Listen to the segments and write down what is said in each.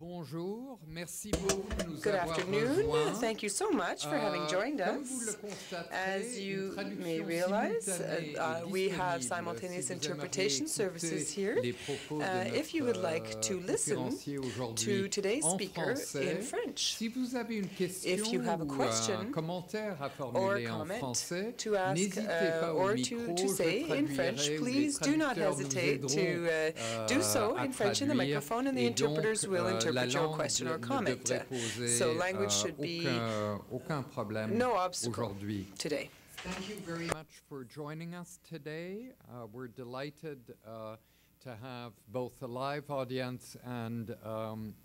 Bonjour, merci beaucoup de nous Good avoir afternoon. rejoints. Thank you so much for having joined Comme vous le us. constaterez, As you une may traduction realize, simultanée est we have disponible simultaneous si vous interpretation aimeriez services écouter here. les propos de If you would like to notre listen conférencier to aujourd'hui today's en speaker français. in French. Si vous avez une question If you have a ou un question commentaire à or formuler en comment français, to ask n'hésitez pas au or micro, to say je in French, traduirai ou les please do not traducteurs nous hesitate to aideront do so à in French in the traduire. microphone, and the Et donc, interpreters will la interpret your langue question or ne comment. devrait poser So language should be aucun problème no obstacle aujourd'hui. today. Thank you very much for joining us today. We're delighted to have both a live audience and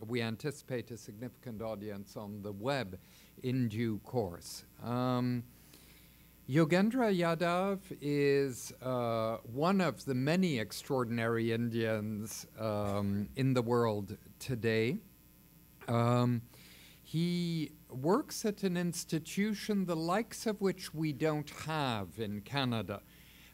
we anticipate a significant audience on the web in due course. Yogendra Yadav is one of the many extraordinary Indians in the world today. He works at an institution the likes of which we don't have in Canada.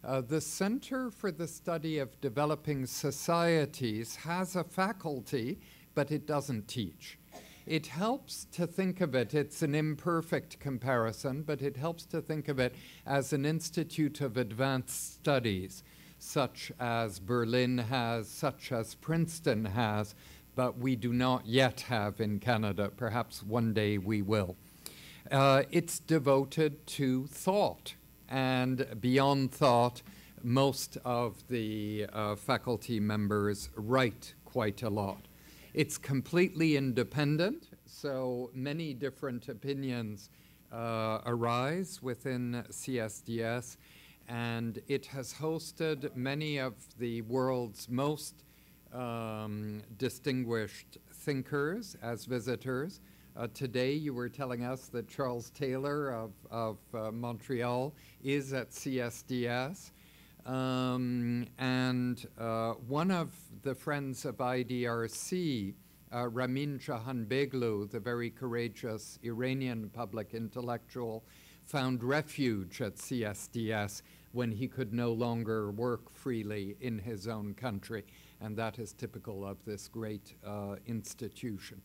The Center for the Study of Developing Societies has a faculty, but it doesn't teach. It helps to think of it, it's an imperfect comparison, but it helps to think of it as an institute of advanced studies, such as Berlin has, such as Princeton has, but we do not yet have in Canada. Perhaps one day we will. It's devoted to thought, and beyond thought, most of the faculty members write quite a lot. It's completely independent, so many different opinions arise within CSDS, and it has hosted many of the world's most distinguished thinkers as visitors. Today you were telling us that Charles Taylor of Montreal is at CSDS. And one of the friends of IDRC, Ramin Jahanbegloo, the very courageous Iranian public intellectual, found refuge at CSDS when he could no longer work freely in his own country. And that is typical of this great institution.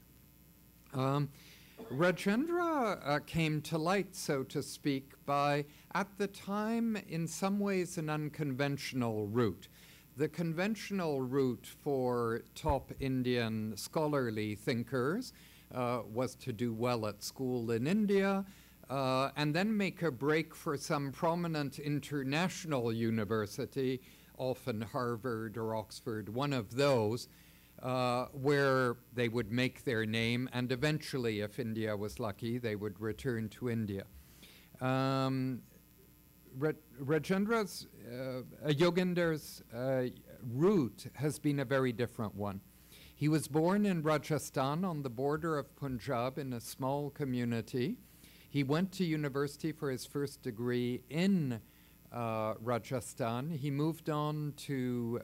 Yogendra came to light, so to speak, by, at the time, in some ways, an unconventional route. The conventional route for top Indian scholarly thinkers was to do well at school in India, and then make a break for some prominent international university, often Harvard or Oxford, one of those, where they would make their name, and eventually, if India was lucky, they would return to India. Yogendra's route has been a very different one. He was born in Rajasthan on the border of Punjab in a small community. He went to university for his first degree in Rajasthan. He moved on to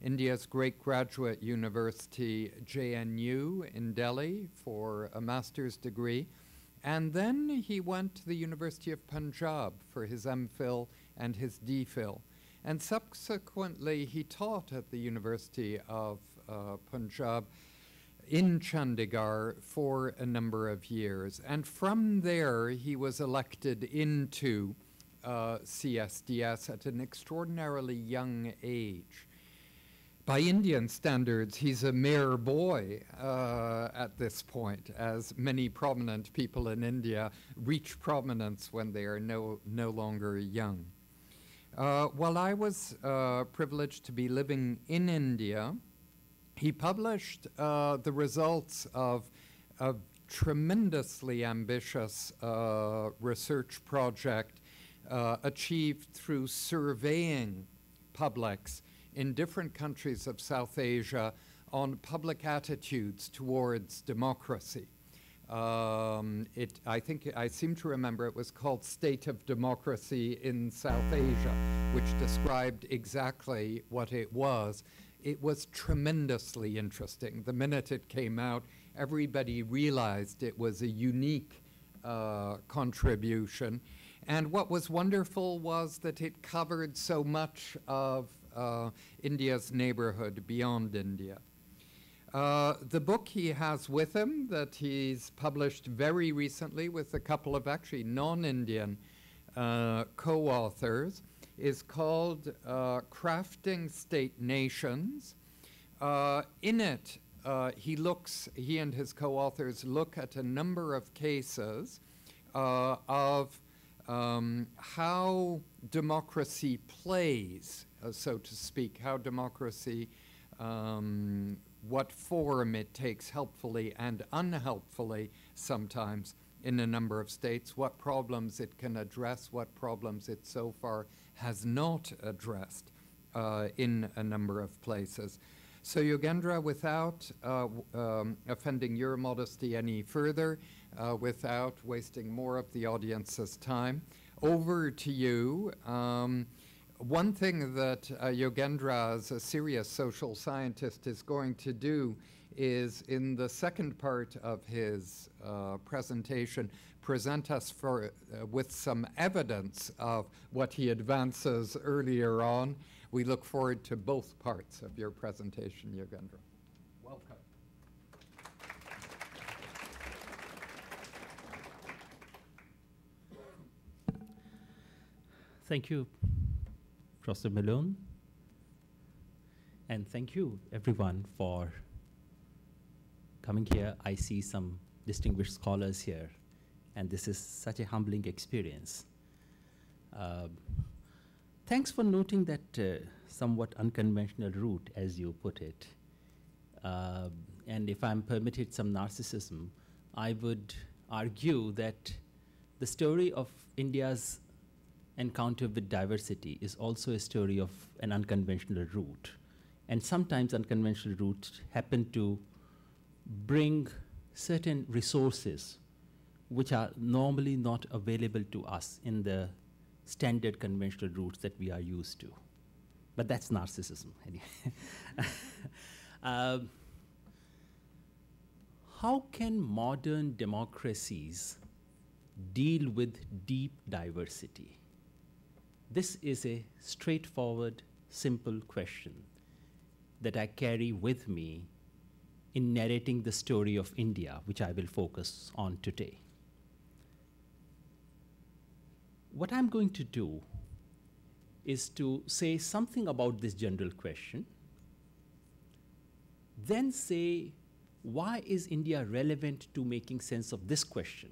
India's great graduate university, JNU, in Delhi for a master's degree. And then he went to the University of Punjab for his MPhil and his DPhil. And subsequently, he taught at the University of Punjab in Chandigarh for a number of years. And from there, he was elected into CSDS at an extraordinarily young age. By Indian standards, he's a mere boy at this point, as many prominent people in India reach prominence when they are no longer young. While I was privileged to be living in India, he published the results of a tremendously ambitious research project achieved through surveying publics in different countries of South Asia on public attitudes towards democracy. I seem to remember it was called State of Democracy in South Asia, which described exactly what it was. It was tremendously interesting. The minute it came out, everybody realized it was a unique contribution. And what was wonderful was that it covered so much of India's neighborhood beyond India. The book he has with him that he's published very recently with a couple of actually non-Indian co-authors is called Crafting State Nations. In it, he and his co-authors look at a number of cases of how democracy plays, so to speak, how democracy, what form it takes helpfully and unhelpfully sometimes in a number of states, what problems it can address, what problems it so far has not addressed in a number of places. So Yogendra, without offending your modesty any further, without wasting more of the audience's time, over to you. One thing that Yogendra, as a serious social scientist, is going to do is, in the second part of his presentation, present us with some evidence of what he advances earlier on. We look forward to both parts of your presentation, Yogendra. Welcome. Thank you, Professor Malone. And thank you, everyone, for coming here. I see some distinguished scholars here, and this is such a humbling experience. Thanks for noting that somewhat unconventional route, as you put it. And if I'm permitted some narcissism, I would argue that the story of India's encounter with diversity is also a story of an unconventional route. And sometimes unconventional routes happen to bring certain resources which are normally not available to us in the standard conventional routes that we are used to. But that's narcissism. How can modern democracies deal with deep diversity? This is a straightforward, simple question that I carry with me in narrating the story of India, which I will focus on today. What I'm going to do is to say something about this general question, then say, why is India relevant to making sense of this question?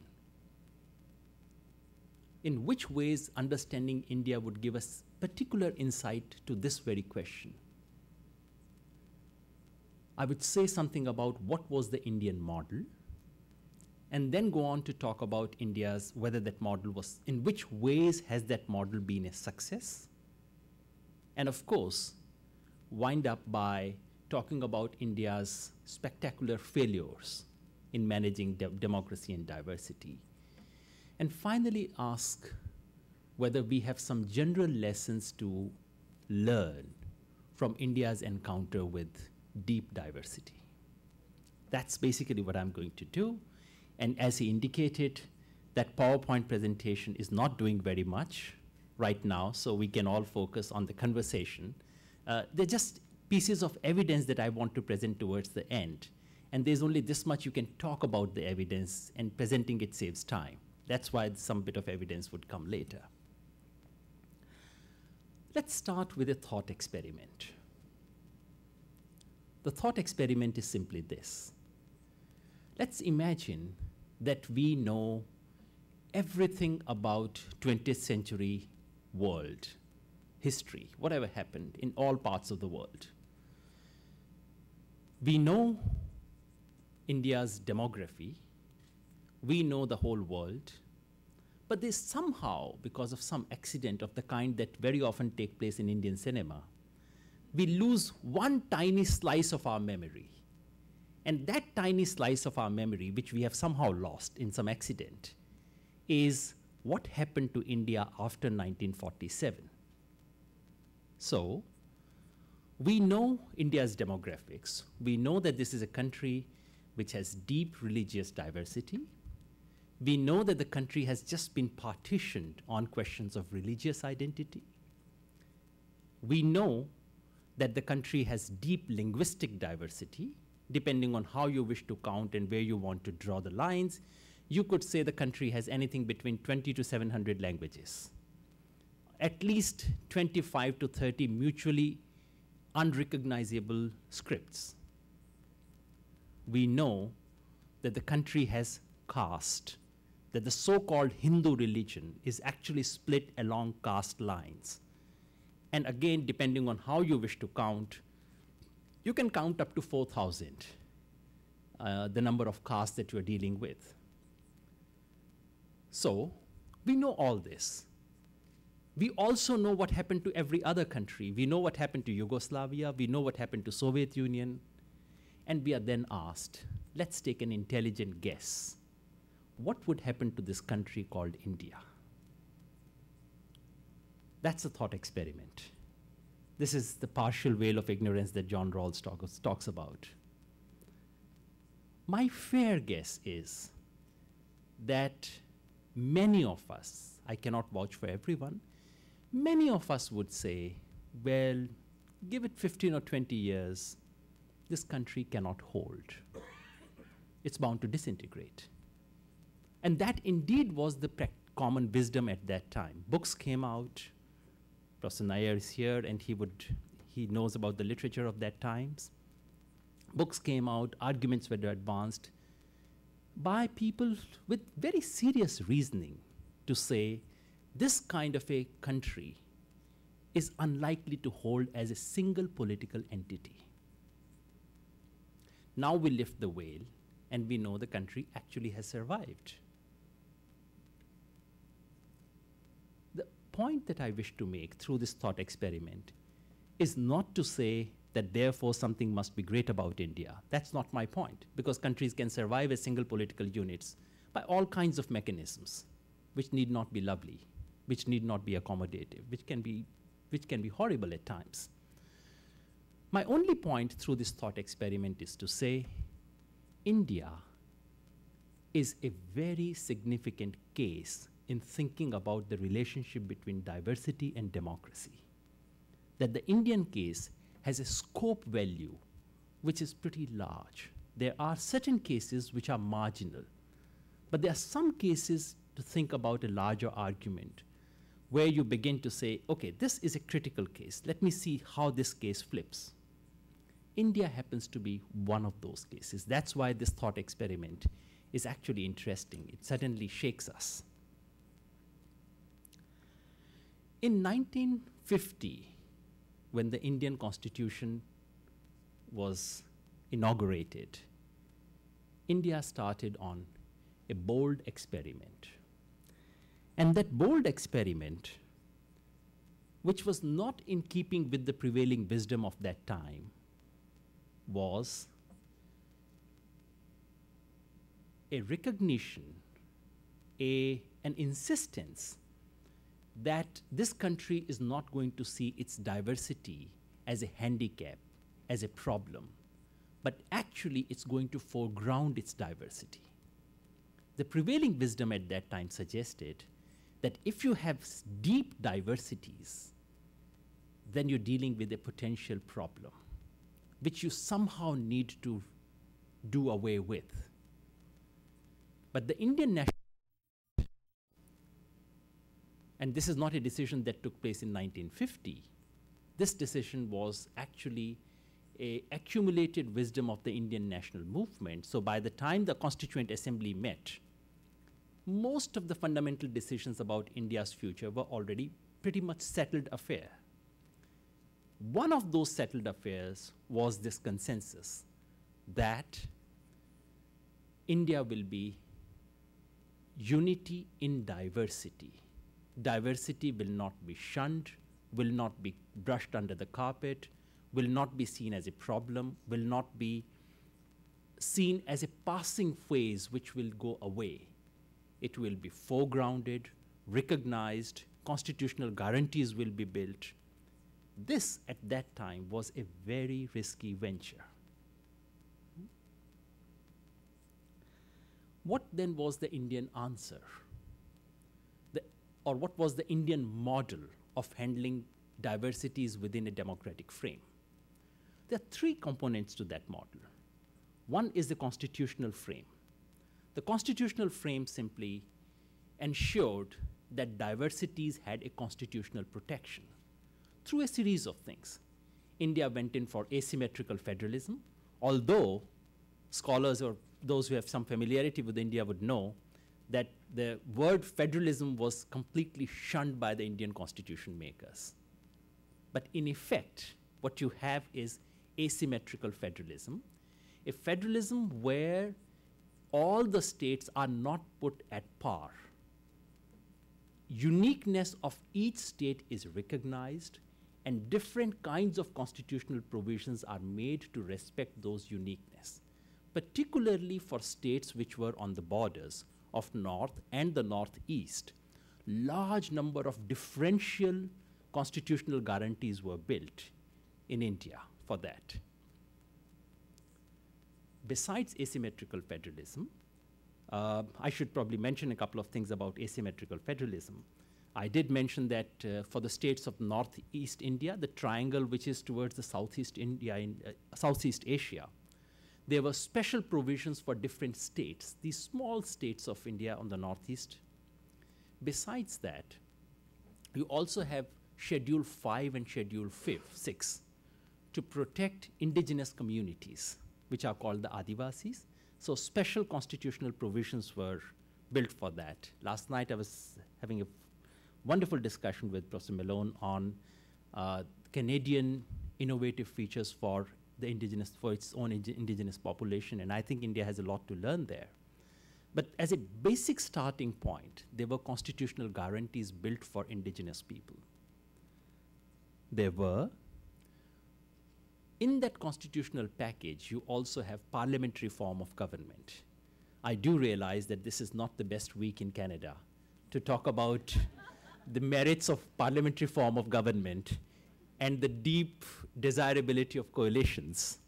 In which ways understanding India would give us particular insight to this very question? I would say something about what was the Indian model, and then go on to talk about India's, whether that model was, in which ways has that model been a success? And of course, wind up by talking about India's spectacular failures in managing democracy and diversity. And finally ask whether we have some general lessons to learn from India's encounter with deep diversity. That's basically what I'm going to do. And as he indicated, that PowerPoint presentation is not doing very much right now, so we can all focus on the conversation. They're just pieces of evidence that I want to present towards the end. And there's only this much you can talk about the evidence, and presenting it saves time. That's why some bit of evidence would come later. Let's start with a thought experiment. The thought experiment is simply this. Let's imagine that we know everything about 20th century world, history, whatever happened in all parts of the world. We know India's demography. We know the whole world. But there's somehow, because of some accident of the kind that very often take place in Indian cinema, we lose one tiny slice of our memory. And that tiny slice of our memory, which we have somehow lost in some accident, is what happened to India after 1947. So, we know India's demographics. We know that this is a country which has deep religious diversity. We know that the country has just been partitioned on questions of religious identity. We know that the country has deep linguistic diversity. depending on how you wish to count and where you want to draw the lines, you could say the country has anything between 20 to 700 languages. At least 25 to 30 mutually unrecognizable scripts. We know that the country has caste, that the so-called Hindu religion is actually split along caste lines. And again, depending on how you wish to count, you can count up to 4,000, the number of castes that you're dealing with. So, we know all this. We also know what happened to every other country. We know what happened to Yugoslavia, we know what happened to Soviet Union, and we are then asked, let's take an intelligent guess. What would happen to this country called India? That's a thought experiment. This is the partial veil of ignorance that John Rawls talks about. My fair guess is that many of us, I cannot vouch for everyone, many of us would say, well, give it 15 or 20 years, this country cannot hold. It's bound to disintegrate. And that indeed was the common wisdom at that time. Books came out. Professor Nair is here, and he knows about the literature of that times. Books came out, arguments were advanced by people with very serious reasoning to say this kind of a country is unlikely to hold as a single political entity. Now we lift the veil, and we know the country actually has survived. The point that I wish to make through this thought experiment is not to say that therefore something must be great about India. That's not my point, because countries can survive as single political units by all kinds of mechanisms, which need not be lovely, which need not be accommodative, which can be horrible at times. My only point through this thought experiment is to say India is a very significant case in thinking about the relationship between diversity and democracy. That the Indian case has a scope value which is pretty large. There are certain cases which are marginal, but there are some cases to think about a larger argument where you begin to say, okay, this is a critical case. Let me see how this case flips. India happens to be one of those cases. That's why this thought experiment is actually interesting. It suddenly shakes us. In 1950, when the Indian Constitution was inaugurated, India started on a bold experiment. And that bold experiment, which was not in keeping with the prevailing wisdom of that time, was a recognition, an insistence that this country is not going to see its diversity as a handicap, as a problem, but actually it's going to foreground its diversity. The prevailing wisdom at that time suggested that if you have deep diversities, then you're dealing with a potential problem, which you somehow need to do away with. But the Indian national, and this is not a decision that took place in 1950, this decision was actually a accumulated wisdom of the Indian national movement. So by the time the Constituent Assembly met, most of the fundamental decisions about India's future were already pretty much settled affair. One of those settled affairs was this consensus that India will be unity in diversity. Diversity will not be shunned, will not be brushed under the carpet, will not be seen as a problem, will not be seen as a passing phase which will go away. It will be foregrounded, recognized, constitutional guarantees will be built. This, at that time, was a very risky venture. What then was the Indian answer? Or what was the Indian model of handling diversities within a democratic frame? There are three components to that model. One is the constitutional frame. The constitutional frame simply ensured that diversities had a constitutional protection through a series of things. India went in for asymmetrical federalism, although scholars or those who have some familiarity with India would know that the word federalism was completely shunned by the Indian constitution makers. But in effect, what you have is asymmetrical federalism, a federalism where all the states are not put at par. Uniqueness of each state is recognized, and different kinds of constitutional provisions are made to respect those uniqueness, particularly for states which were on the borders of North and the Northeast. Large number of differential constitutional guarantees were built in India for that. Besides asymmetrical federalism, I should probably mention a couple of things about asymmetrical federalism. I did mention that for the states of Northeast India, the triangle which is towards the Southeast Asia, there were special provisions for different states, these small states of India on the Northeast. Besides that, you also have Schedule 5 and Schedule 6 to protect indigenous communities, which are called the Adivasis. So special constitutional provisions were built for that. Last night I was having a wonderful discussion with Professor Malone on Canadian innovative features for the indigenous, for its own indigenous population, and I think India has a lot to learn there. But as a basic starting point, there were constitutional guarantees built for indigenous people. There were, in that constitutional package, you also have parliamentary form of government. I do realize that this is not the best week in Canada to talk about the merits of parliamentary form of government and the deep desirability of coalitions.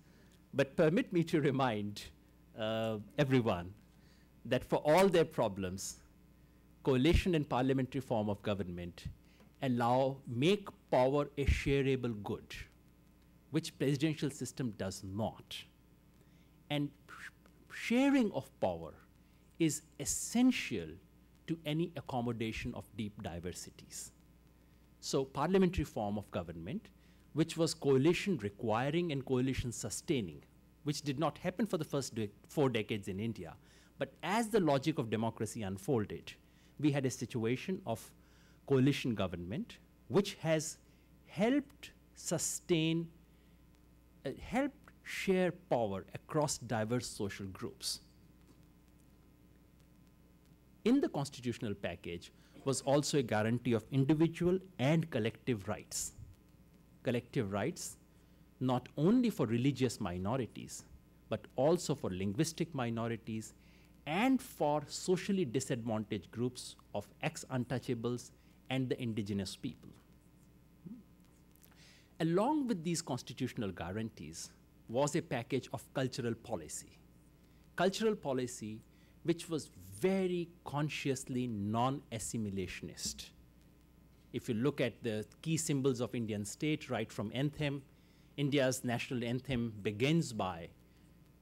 But permit me to remind everyone that for all their problems, coalition and parliamentary form of government make power a shareable good, which presidential system does not. And sharing of power is essential to any accommodation of deep diversities. So parliamentary form of government, which was coalition requiring and coalition sustaining, which did not happen for the first 4 decades in India. But as the logic of democracy unfolded, we had a situation of coalition government, which has helped sustain, helped share power across diverse social groups. In the constitutional package was also a guarantee of individual and collective rights. Collective rights not only for religious minorities, but also for linguistic minorities and for socially disadvantaged groups of ex-untouchables and the indigenous people. Along with these constitutional guarantees was a package of cultural policy. Cultural policy which was very consciously non-assimilationist. If you look at the key symbols of Indian state, right from anthem, India's national anthem begins by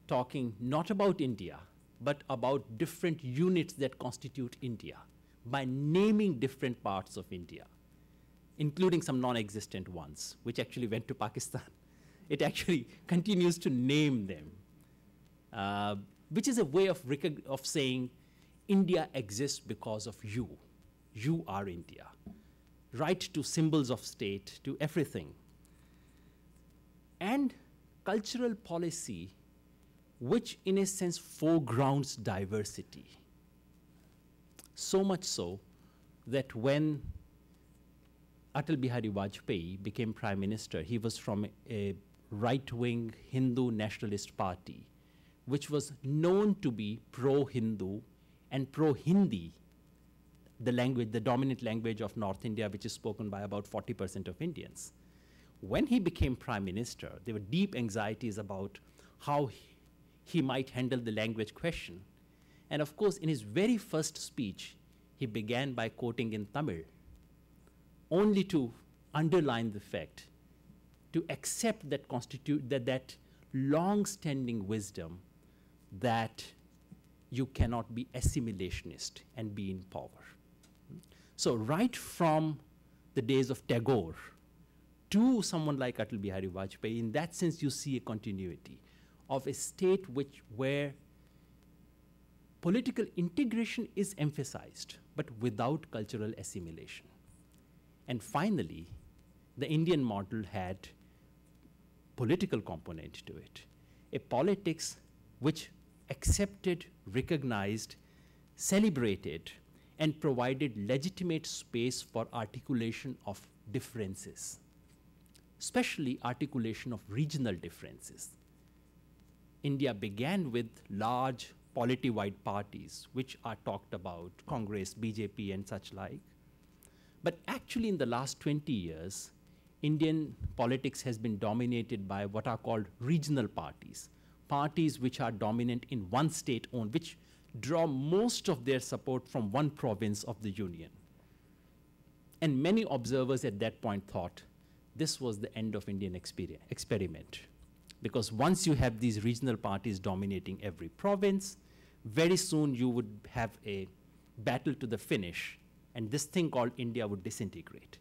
talking not about India, but about different units that constitute India, by naming different parts of India, including some non-existent ones, which actually went to Pakistan. It actually continues to name them, which is a way of saying India exists because of you. You are India. Right to symbols of state, to everything. And cultural policy, which in a sense foregrounds diversity. So much so that when Atal Bihari Vajpayee became Prime Minister, he was from a right-wing Hindu nationalist party, which was known to be pro-Hindu and pro-Hindi, the language, the dominant language of North India, which is spoken by about 40% of Indians. When he became Prime Minister, there were deep anxieties about how he might handle the language question. And of course, in his very first speech, he began by quoting in Tamil, only to underline the fact, to accept that long-standing wisdom that you cannot be assimilationist and be in power. So right from the days of Tagore to someone like Atal Bihari Vajpayee, in that sense you see a continuity of a state where political integration is emphasized, but without cultural assimilation. And finally, the Indian model had political component to it, a politics which accepted, recognized, celebrated, and provided legitimate space for articulation of differences, especially articulation of regional differences. India began with large polity-wide parties, which are talked about, Congress, BJP, and such like. But actually, in the last 20 years, Indian politics has been dominated by what are called regional parties, parties which are dominant in one state only, which draw most of their support from one province of the Union. And many observers at that point thought this was the end of Indian experiment. Because once you have these regional parties dominating every province, very soon you would have a battle to the finish, and this thing called India would disintegrate.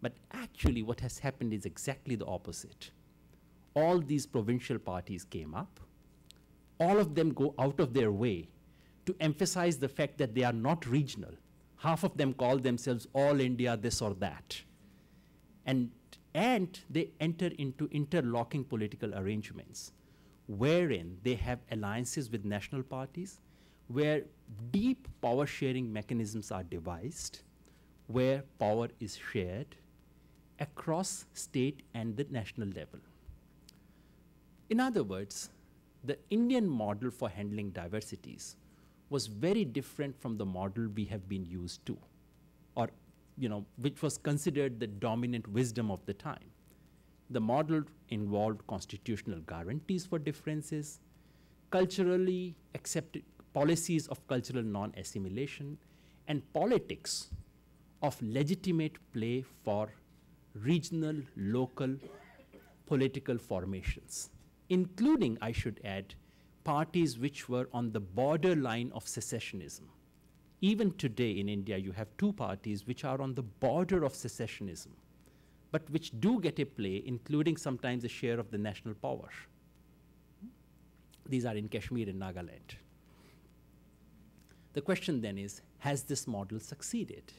But actually what has happened is exactly the opposite. All these provincial parties came up. All of them go out of their way to emphasize the fact that they are not regional. Half of them call themselves all India this or that. And they enter into interlocking political arrangements wherein they have alliances with national parties, where deep power sharing mechanisms are devised, where power is shared across state and the national level. In other words, the Indian model for handling diversities was very different from the model we have been used to, or which was considered the dominant wisdom of the time. The model involved constitutional guarantees for differences, culturally accepted policies of cultural non-assimilation, and politics of legitimate play for regional, local political formations, including, I should add, parties which were on the borderline of secessionism. Even today in India, you have two parties which are on the border of secessionism, but which do get a play, including sometimes a share of the national power. These are in Kashmir and Nagaland. The question then is, has this model succeeded?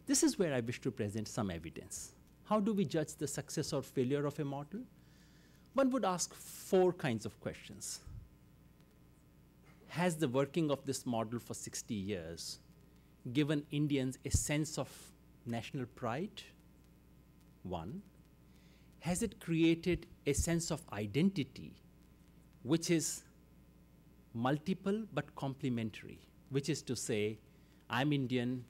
This is where I wish to present some evidence. How do we judge the success or failure of a model? One would ask four kinds of questions. Has the working of this model for 60 years given Indians a sense of national pride? One. Has it created a sense of identity which is multiple but complementary, which is to say, I'm Indian,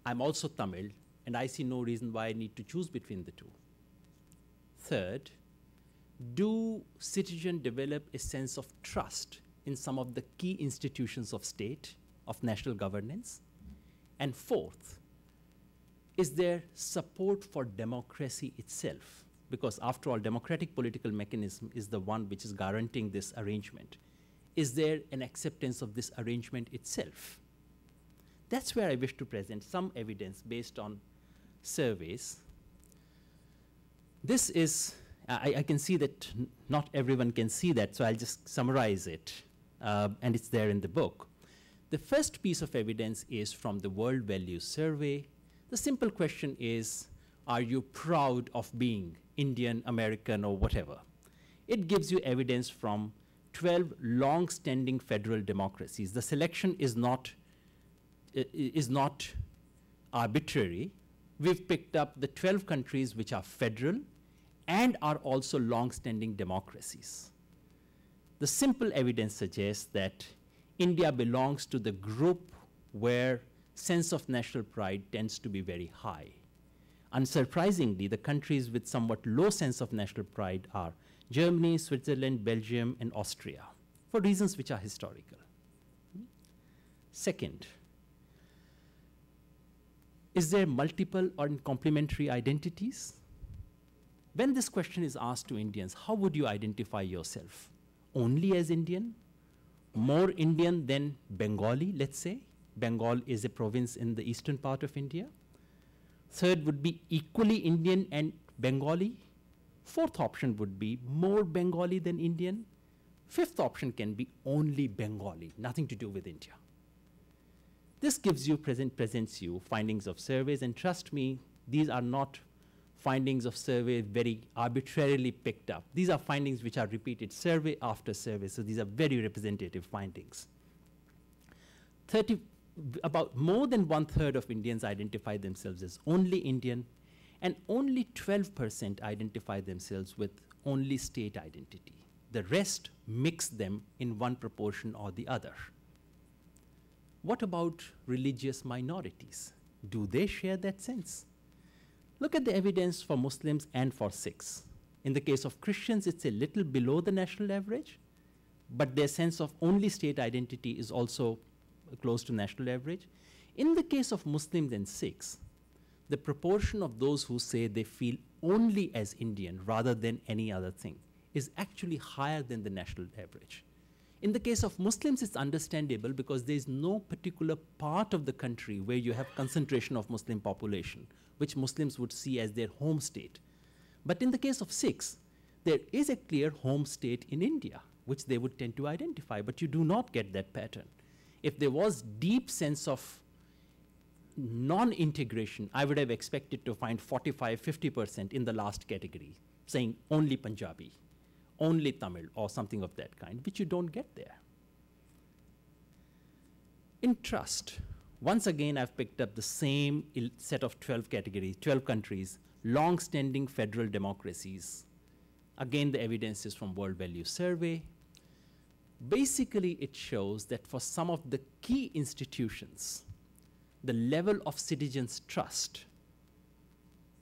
I'm also Tamil, and I see no reason why I need to choose between the two. Third, do citizens develop a sense of trust in some of the key institutions of state, of national governance? And fourth, is there support for democracy itself? Because after all, democratic political mechanism is the one which is guaranteeing this arrangement. Is there an acceptance of this arrangement itself? That's where I wish to present some evidence based on surveys. This is, I can see that not everyone can see that, so I'll just summarize it, and it's there in the book. The first piece of evidence is from the World Values Survey. The simple question is, are you proud of being Indian, American, or whatever? It gives you evidence from 12 long-standing federal democracies. The selection is not arbitrary. We've picked up the 12 countries which are federal and are also long-standing democracies. The simple evidence suggests that India belongs to the group where sense of national pride tends to be very high. Unsurprisingly, the countries with somewhat low sense of national pride are Germany, Switzerland, Belgium, and Austria, for reasons which are historical. Second, is there multiple or complementary identities? When this question is asked to Indians, how would you identify yourself? only as Indian, more Indian than Bengali, let's say. Bengal is a province in the eastern part of India. Third would be equally Indian and Bengali. Fourth option would be more Bengali than Indian. Fifth option can be only Bengali, nothing to do with India. This gives you, presents you findings of surveys, and trust me, these are not findings of survey very arbitrarily picked up. These are findings which are repeated survey after survey, so these are very representative findings. About more than 1/3 of Indians identify themselves as only Indian, and only 12% identify themselves with only state identity. The rest mix them in one proportion or the other. What about religious minorities? Do they share that sense? Look at the evidence for Muslims and for Sikhs. In the case of Christians, it's a little below the national average, but their sense of only state identity is also close to national average. In the case of Muslims and Sikhs, the proportion of those who say they feel only as Indian rather than any other thing is actually higher than the national average. In the case of Muslims, it's understandable because there is no particular part of the country where you have concentration of Muslim population, which Muslims would see as their home state. But in the case of Sikhs, there is a clear home state in India, which they would tend to identify, but you do not get that pattern. If there was deep sense of non-integration, I would have expected to find 45, 50% in the last category, saying only Punjabi, only Tamil, or something of that kind, which you don't get there. In trust, once again, I've picked up the same set of 12 categories, 12 countries, long-standing federal democracies. Again, the evidence is from World Value Survey. Basically, it shows that for some of the key institutions, the level of citizens' trust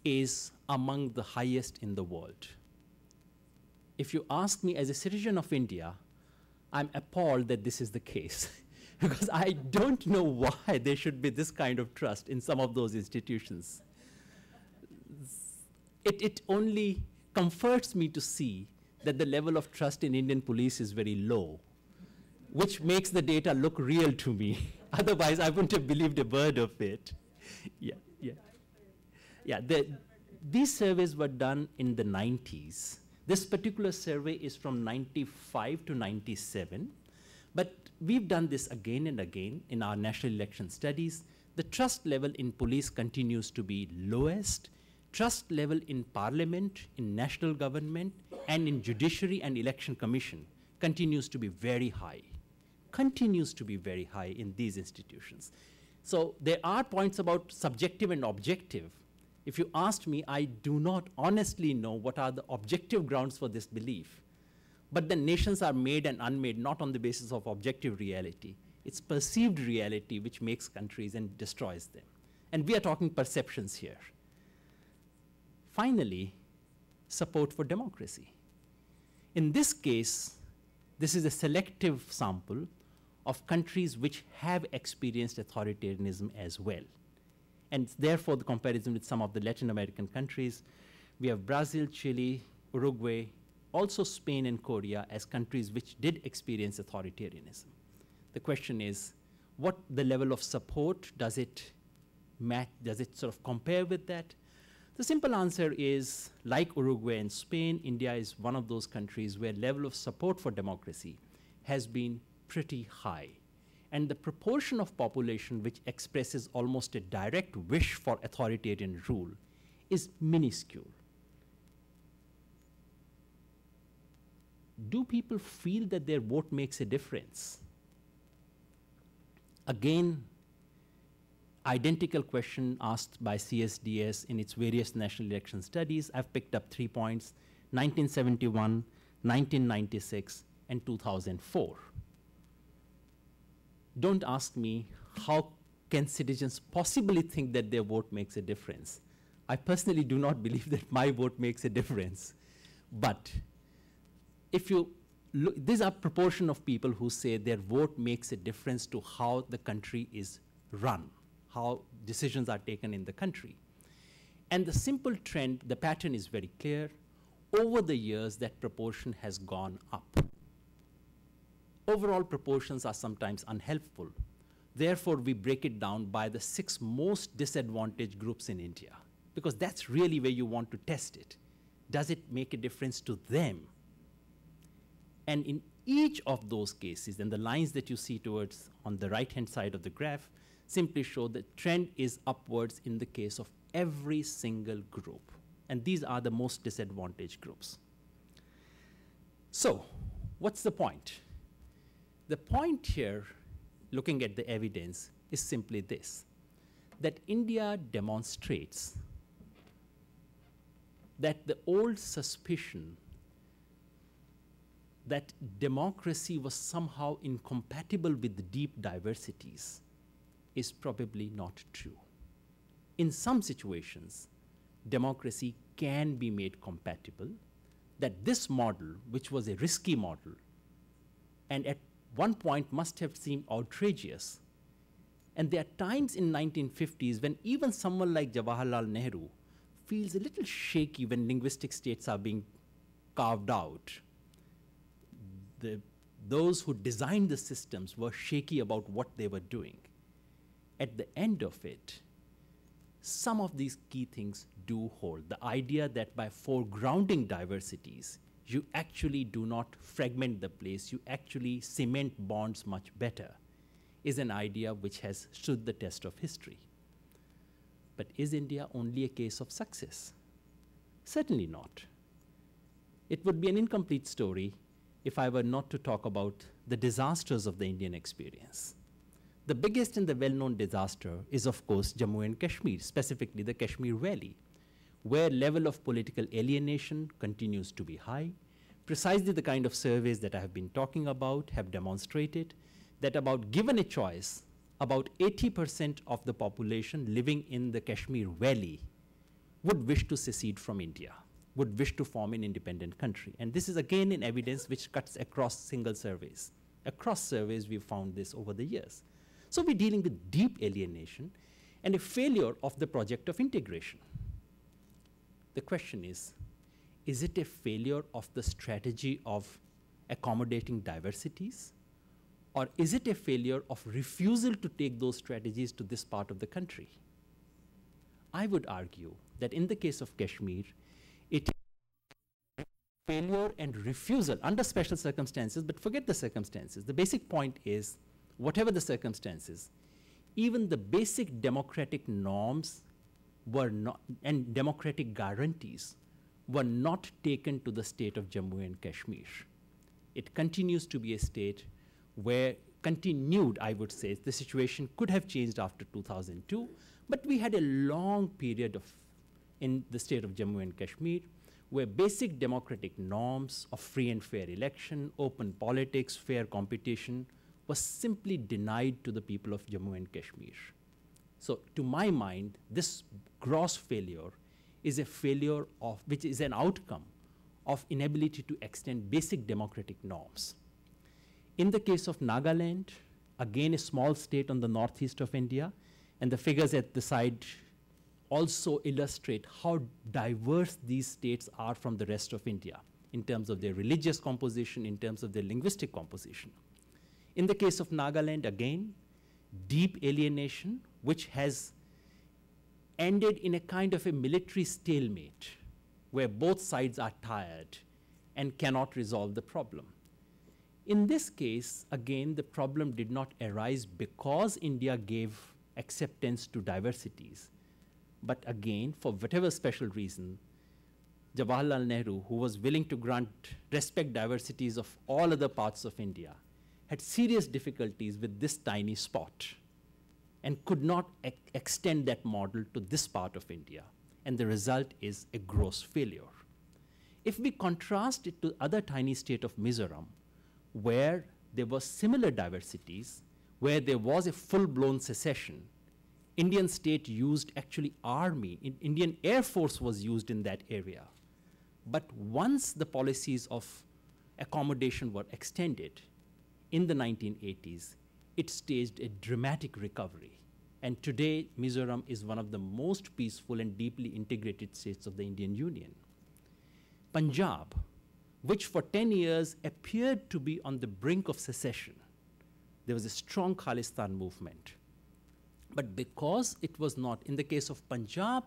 is among the highest in the world. If you ask me as a citizen of India, I'm appalled that this is the case because I don't know why there should be this kind of trust in some of those institutions. It only comforts me to see that the level of trust in Indian police is very low, which makes the data look real to me. Otherwise, I wouldn't have believed a word of it. These surveys were done in the 90s. This particular survey is from 95 to 97. But we've done this again and again in our national election studies. The trust level in police continues to be lowest. Trust level in parliament, in national government, and in judiciary and election commission continues to be very high. Continues to be very high in these institutions. So there are points about subjective and objective. If you asked me, I do not honestly know what are the objective grounds for this belief. But the nations are made and unmade not on the basis of objective reality. It's perceived reality which makes countries and destroys them. And we are talking perceptions here. Finally, support for democracy. In this case, this is a selective sample of countries which have experienced authoritarianism as well. And therefore, the comparison with some of the Latin American countries, we have Brazil, Chile, Uruguay, also Spain and Korea as countries which did experience authoritarianism. The question is, what the level of support, does it match, does it sort of compare with that? The simple answer is, like Uruguay and Spain, India is one of those countries where level of support for democracy has been pretty high. And the proportion of population which expresses almost a direct wish for authoritarian rule is minuscule. Do people feel that their vote makes a difference? Again, identical question asked by CSDS in its various national election studies. I've picked up 3 points: 1971, 1996, and 2004. Don't ask me how can citizens possibly think that their vote makes a difference. I personally do not believe that my vote makes a difference. But if you look, these are proportion of people who say their vote makes a difference to how the country is run, how decisions are taken in the country. And the simple trend, the pattern is very clear. Over the years, that proportion has gone up. overall proportions are sometimes unhelpful. Therefore, we break it down by the 6 most disadvantaged groups in India, because that's really where you want to test it. Does it make a difference to them? And in each of those cases, and the lines that you see towards on the right-hand side of the graph simply show the trend is upwards in the case of every single group. And these are the most disadvantaged groups. So, what's the point? The point here, looking at the evidence, is simply this, that India demonstrates that the old suspicion that democracy was somehow incompatible with the deep diversities is probably not true. In some situations, democracy can be made compatible, that this model, which was a risky model, and at one point must have seemed outrageous. And there are times in 1950s when even someone like Jawaharlal Nehru feels a little shaky when linguistic states are being carved out. Those who designed the systems were shaky about what they were doing. At the end of it, some of these key things do hold. The idea that by foregrounding diversities, you actually do not fragment the place, you actually cement bonds much better, is an idea which has stood the test of history. But is India only a case of success? Certainly not. It would be an incomplete story if I were not to talk about the disasters of the Indian experience. The biggest and the well-known disaster is, of course, Jammu and Kashmir, specifically the Kashmir Valley, where level of political alienation continues to be high. Precisely the kind of surveys that I have been talking about have demonstrated that given a choice, about 80% of the population living in the Kashmir Valley would wish to secede from India, would wish to form an independent country. And this is again an evidence which cuts across single surveys. Across surveys, we've found this over the years. So we're dealing with deep alienation and a failure of the project of integration. The question is it a failure of the strategy of accommodating diversities? Or is it a failure of refusal to take those strategies to this part of the country? I would argue that in the case of Kashmir, it is failure and refusal under special circumstances, but forget the circumstances. The basic point is, whatever the circumstances, even the basic democratic norms were not, and democratic guarantees were not taken to the state of Jammu and Kashmir. It continues to be a state where continued, I would say, the situation could have changed after 2002, but we had a long period in the state of Jammu and Kashmir where basic democratic norms of free and fair election, open politics, fair competition was simply denied to the people of Jammu and Kashmir. So to my mind, this gross failure is a failure which is an outcome of inability to extend basic democratic norms. In the case of Nagaland, again a small state on the northeast of India, and the figures at the side also illustrate how diverse these states are from the rest of India in terms of their religious composition, in terms of their linguistic composition. In the case of Nagaland, again, deep alienation, which has ended in a kind of a military stalemate where both sides are tired and cannot resolve the problem. In this case, again, the problem did not arise because India gave acceptance to diversities. But again, for whatever special reason, Jawaharlal Nehru, who was willing to respect diversities of all other parts of India, had serious difficulties with this tiny spot and could not extend that model to this part of India. And the result is a gross failure. If we contrast it to other tiny state of Mizoram, where there were similar diversities, where there was a full-blown secession, Indian state used actually army, Indian Air Force was used in that area. But once the policies of accommodation were extended in the 1980s, it staged a dramatic recovery. And today, Mizoram is one of the most peaceful and deeply integrated states of the Indian Union. Punjab, which for 10 years appeared to be on the brink of secession. There was a strong Khalistan movement. But because it was not, in the case of Punjab,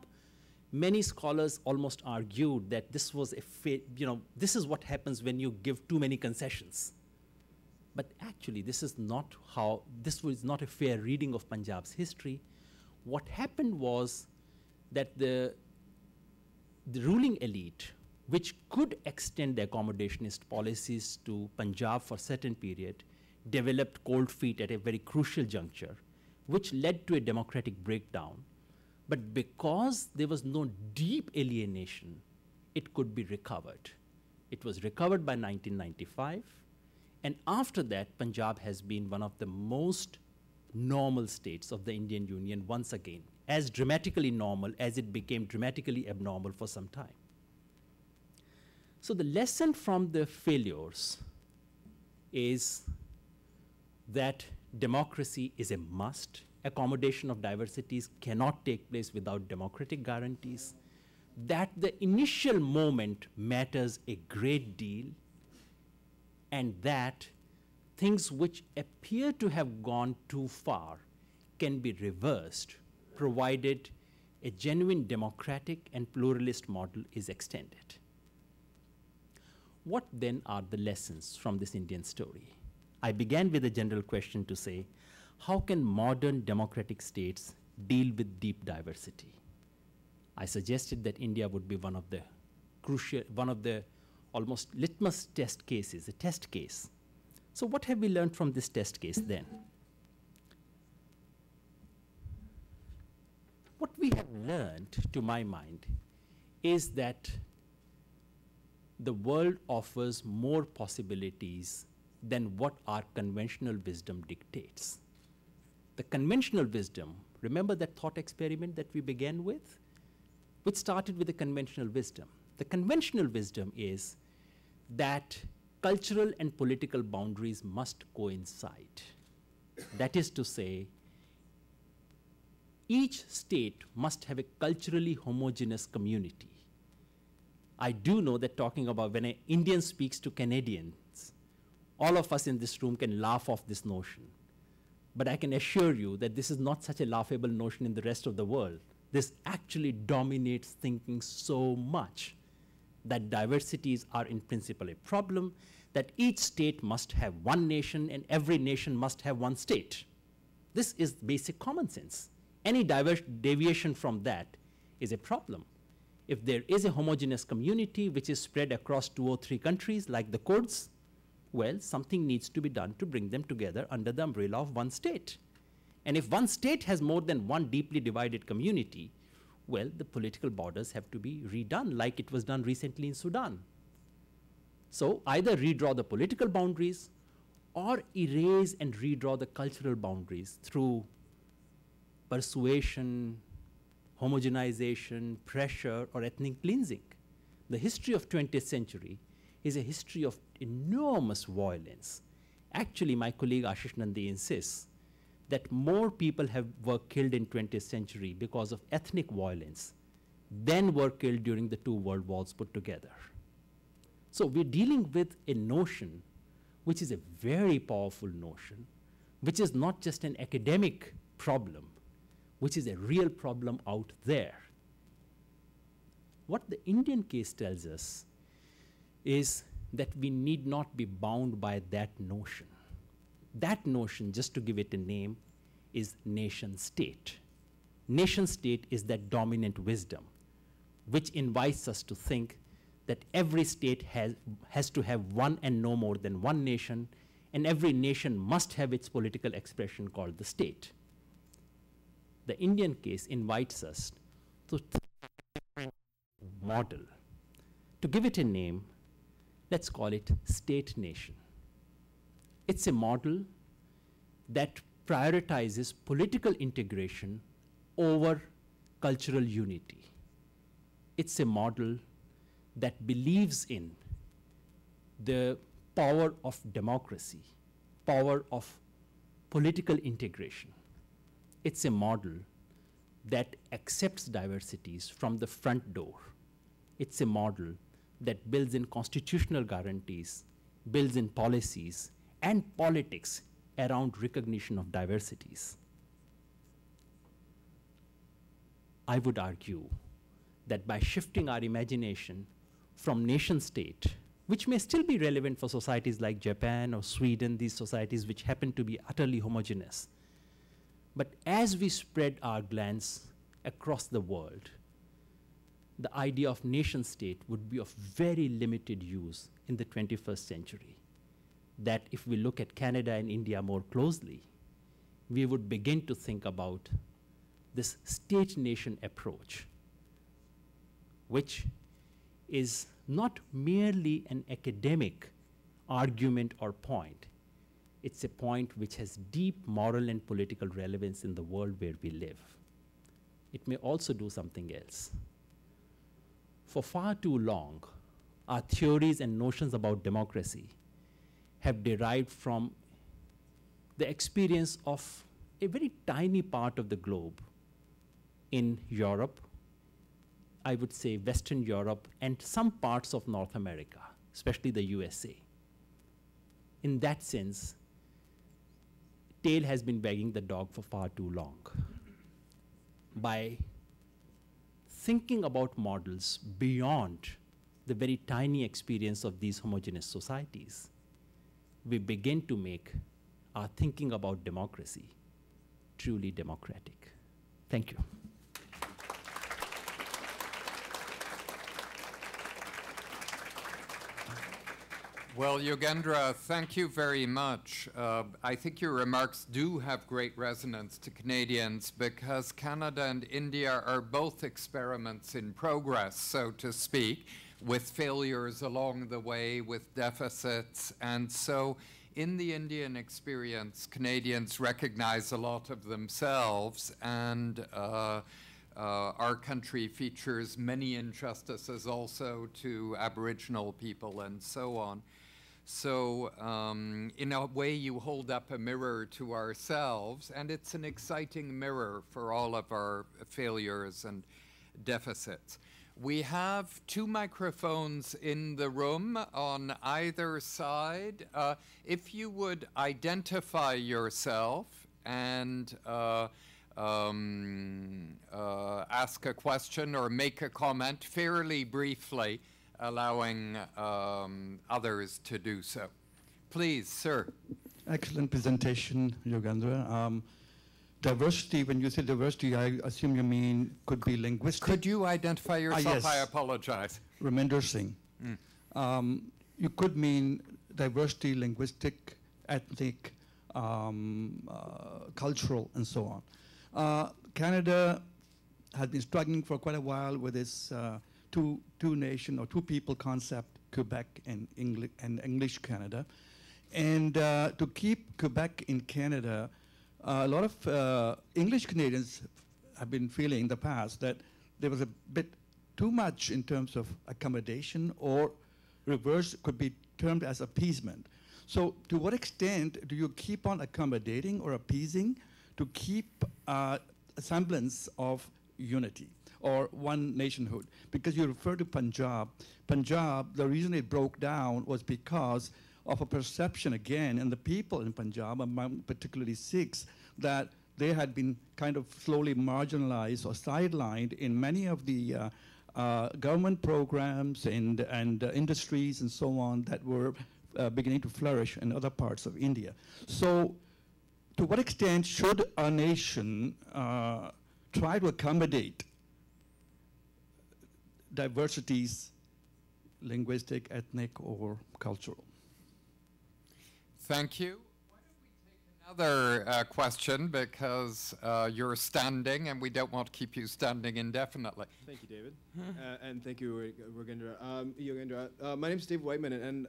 many scholars almost argued that this was this is what happens when you give too many concessions. But actually, this was not a fair reading of Punjab's history. What happened was that the ruling elite, which could extend the accommodationist policies to Punjab for a certain period, developed cold feet at a very crucial juncture, which led to a democratic breakdown. But because there was no deep alienation, it could be recovered. It was recovered by 1995, and after that, Punjab has been one of the most normal states of the Indian Union once again, as dramatically normal as it became dramatically abnormal for some time. So the lesson from the failures is that democracy is a must. Accommodation of diversities cannot take place without democratic guarantees. That the initial moment matters a great deal, and that things which appear to have gone too far can be reversed, provided a genuine democratic and pluralist model is extended. What then are the lessons from this Indian story? I began with a general question to say, how can modern democratic states deal with deep diversity? I suggested that India would be one of the almost litmus test cases, a test case. So what have we learned from this test case then? What we have learned, to my mind, is that the world offers more possibilities than what our conventional wisdom dictates. The conventional wisdom, remember that thought experiment that we began with? Which started with the conventional wisdom. The conventional wisdom is that cultural and political boundaries must coincide. That is to say, each state must have a culturally homogeneous community. I do know that talking about when an Indian speaks to Canadians, all of us in this room can laugh off this notion. But I can assure you that this is not such a laughable notion in the rest of the world. This actually dominates thinking so much that diversities are in principle a problem, that each state must have one nation and every nation must have one state. This is basic common sense. Any deviation from that is a problem. If there is a homogeneous community which is spread across 2 or 3 countries like the Kurds, well, something needs to be done to bring them together under the umbrella of one state. And if one state has more than one deeply divided community, well, the political borders have to be redone like it was done recently in Sudan. So either redraw the political boundaries or erase and redraw the cultural boundaries through persuasion, homogenization, pressure, or ethnic cleansing. The history of 20th century is a history of enormous violence. Actually, my colleague Ashish Nandi insists that more people were killed in 20th century because of ethnic violence than were killed during the 2 world wars put together. So we're dealing with a notion which is a very powerful notion, which is not just an academic problem, which is a real problem out there. What the Indian case tells us is that we need not be bound by that notion. That notion, just to give it a name, is nation state. Nation state is that dominant wisdom, which invites us to think that every state has to have one and no more than one nation, and every nation must have its political expression called the state. The Indian case invites us to model. To give it a name, let's call it state-nation. It's a model that prioritizes political integration over cultural unity. It's a model that believes in the power of democracy, power of political integration. It's a model that accepts diversities from the front door. It's a model that builds in constitutional guarantees, builds in policies and politics around recognition of diversities. I would argue that by shifting our imagination from nation state, which may still be relevant for societies like Japan or Sweden, these societies which happen to be utterly homogeneous, but as we spread our glance across the world, the idea of nation state would be of very limited use in the 21st century. That if we look at Canada and India more closely, we would begin to think about this state-nation approach, which is not merely an academic argument or point. It's a point which has deep moral and political relevance in the world where we live. It may also do something else. For far too long, our theories and notions about democracy have derived from the experience of a very tiny part of the globe in Europe, I would say Western Europe, and some parts of North America, especially the USA. In that sense, tail has been wagging the dog for far too long. By thinking about models beyond the very tiny experience of these homogeneous societies, we begin to make our thinking about democracy truly democratic. Thank you. Well, Yogendra, thank you very much. I think your remarks do have great resonance to Canadians because Canada and India are both experiments in progress, so to speak, with failures along the way, with deficits. And so in the Indian experience, Canadians recognize a lot of themselves, and our country features many injustices also to Aboriginal people and so on. So in a way, you hold up a mirror to ourselves, and it's an exciting mirror for all of our failures and deficits. We have 2 microphones in the room on either side. If you would identify yourself and ask a question or make a comment fairly briefly, allowing others to do so. Please, sir. Excellent presentation, Yogendra. Diversity, when you say diversity, I assume you mean could be linguistic. Could you identify yourself? Yes. I apologize. Raminder Singh. You could mean diversity, linguistic, ethnic, cultural, and so on. Canada has been struggling for quite a while with this two nation or two people concept, Quebec and English Canada. And to keep Quebec in Canada, a lot of English Canadians have been feeling in the past that there was a bit too much in terms of accommodation, or reverse could be termed as appeasement. So to what extent do you keep on accommodating or appeasing to keep a semblance of unity or one nationhood? Because you refer to Punjab. Punjab, the reason it broke down was because of a perception, again, and the people in Punjab, among particularly Sikhs, that they had been kind of slowly marginalized or sidelined in many of the government programs and industries and so on that were beginning to flourish in other parts of India. So to what extent should a nation try to accommodate diversities, linguistic, ethnic, or cultural? Thank you. Why don't we take another question, because you're standing and we don't want to keep you standing indefinitely. Thank you, David. And thank you, Yogendra. My name is David Whiteman, and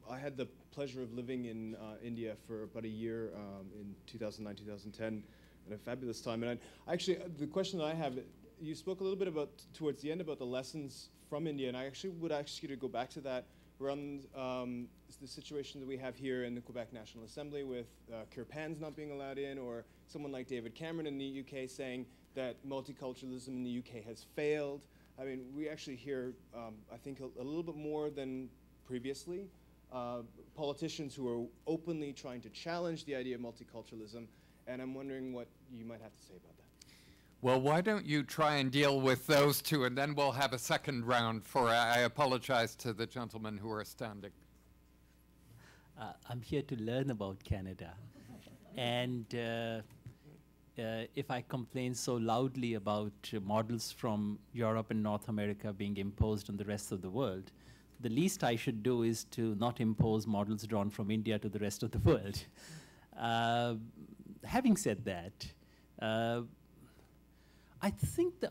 I had the pleasure of living in India for about a year in 2009, 2010, and a fabulous time. And actually, the question that I have, you spoke a little bit about, towards the end, about the lessons from India, and I actually would ask you to go back to that around the situation that we have here in the Quebec National Assembly with Kirpans not being allowed in, or someone like David Cameron in the UK saying that multiculturalism in the UK has failed. I mean, we actually hear, I think, a little bit more than previously, politicians who are openly trying to challenge the idea of multiculturalism, and I'm wondering what you might have to say about that. Well, why don't you try and deal with those two, and then we'll have a second round for, I apologize to the gentlemen who are standing. I'm here to learn about Canada. And if I complain so loudly about models from Europe and North America being imposed on the rest of the world, the least I should do is to not impose models drawn from India to the rest of the world. Having said that, I think the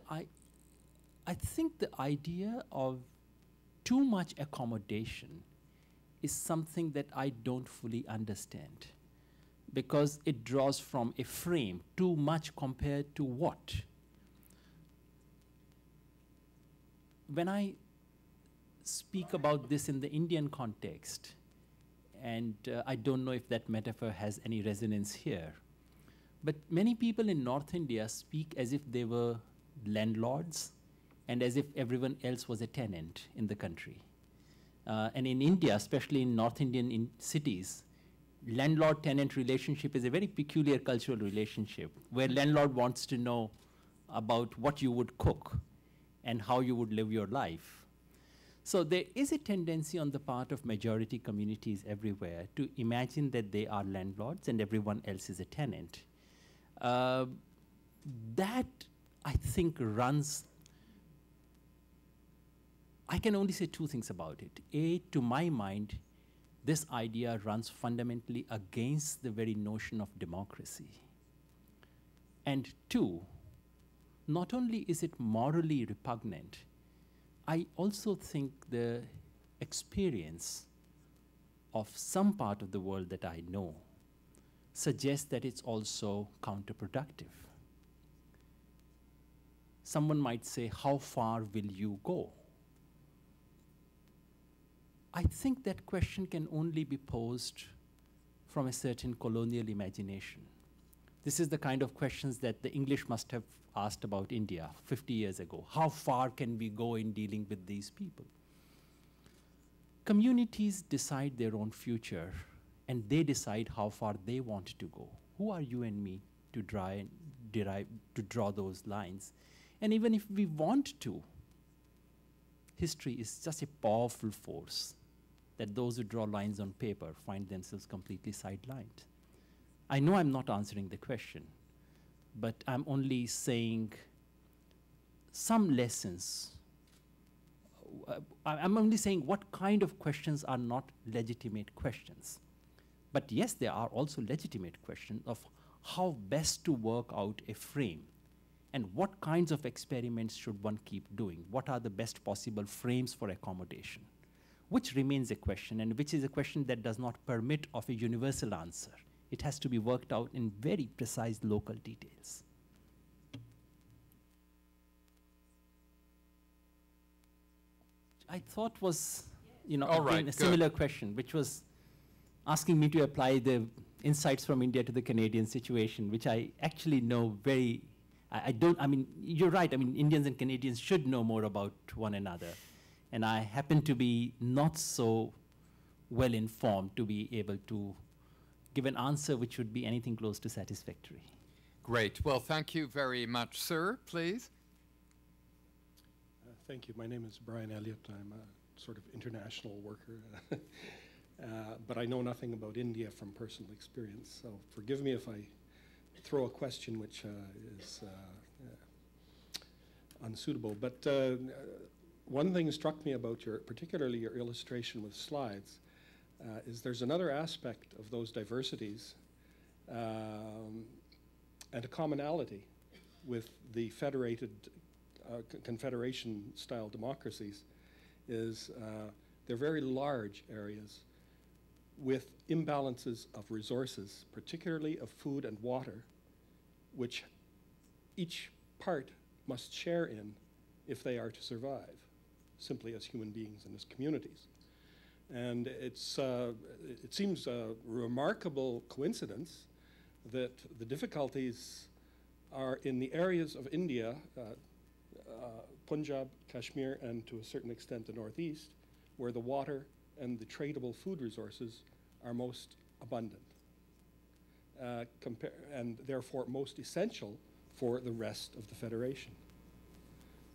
idea of too much accommodation is something that I don't fully understand, because it draws from a frame. Too much compared to what? When I speak about this in the Indian context, and I don't know if that metaphor has any resonance here, but many people in North India speak as if they were landlords and as if everyone else was a tenant in the country. And in India, especially in North Indian cities, landlord-tenant relationship is a very peculiar cultural relationship, where landlord wants to know about what you would cook and how you would live your life. So there is a tendency on the part of majority communities everywhere to imagine that they are landlords and everyone else is a tenant. That, I think, runs. I can only say two things about it. A, to my mind, this idea runs fundamentally against the very notion of democracy. And two, not only is it morally repugnant, I also think the experience of some part of the world that I know suggests that it's also counterproductive. Someone might say, how far will you go? I think that question can only be posed from a certain colonial imagination. This is the kind of questions that the English must have asked about India 50 years ago. How far can we go in dealing with these people? Communities decide their own future, and they decide how far they want to go. Who are you and me to draw those lines? And even if we want to, history is just a powerful force that those who draw lines on paper find themselves completely sidelined. I know I'm not answering the question, but I'm only saying some lessons. I'm only saying what kind of questions are not legitimate questions. But yes, there are also legitimate questions of how best to work out a frame and what kinds of experiments should one keep doing. What are the best possible frames for accommodation? Which remains a question, and which is a question that does not permit of a universal answer. It has to be worked out in very precise local details. I thought was, again, a similar question, which was asking me to apply the insights from India to the Canadian situation, which I actually know you're right. I mean, Indians and Canadians should know more about one another. And I happen to be not so well informed to be able to give an answer which would be anything close to satisfactory. Great. Well, thank you very much, sir. Please. Thank you. My name is Brian Elliott. I'm a sort of international worker. But I know nothing about India from personal experience. So forgive me if I throw a question which is unsuitable. But one thing struck me about particularly your illustration with slides, is there's another aspect of those diversities and a commonality with the federated confederation-style democracies is they're very large areas with imbalances of resources, particularly of food and water, which each part must share in if they are to survive, simply as human beings and as communities. And it seems a remarkable coincidence that the difficulties are in the areas of India, Punjab, Kashmir, and to a certain extent the Northeast, where the water and the tradable food resources are most abundant, and therefore most essential for the rest of the Federation.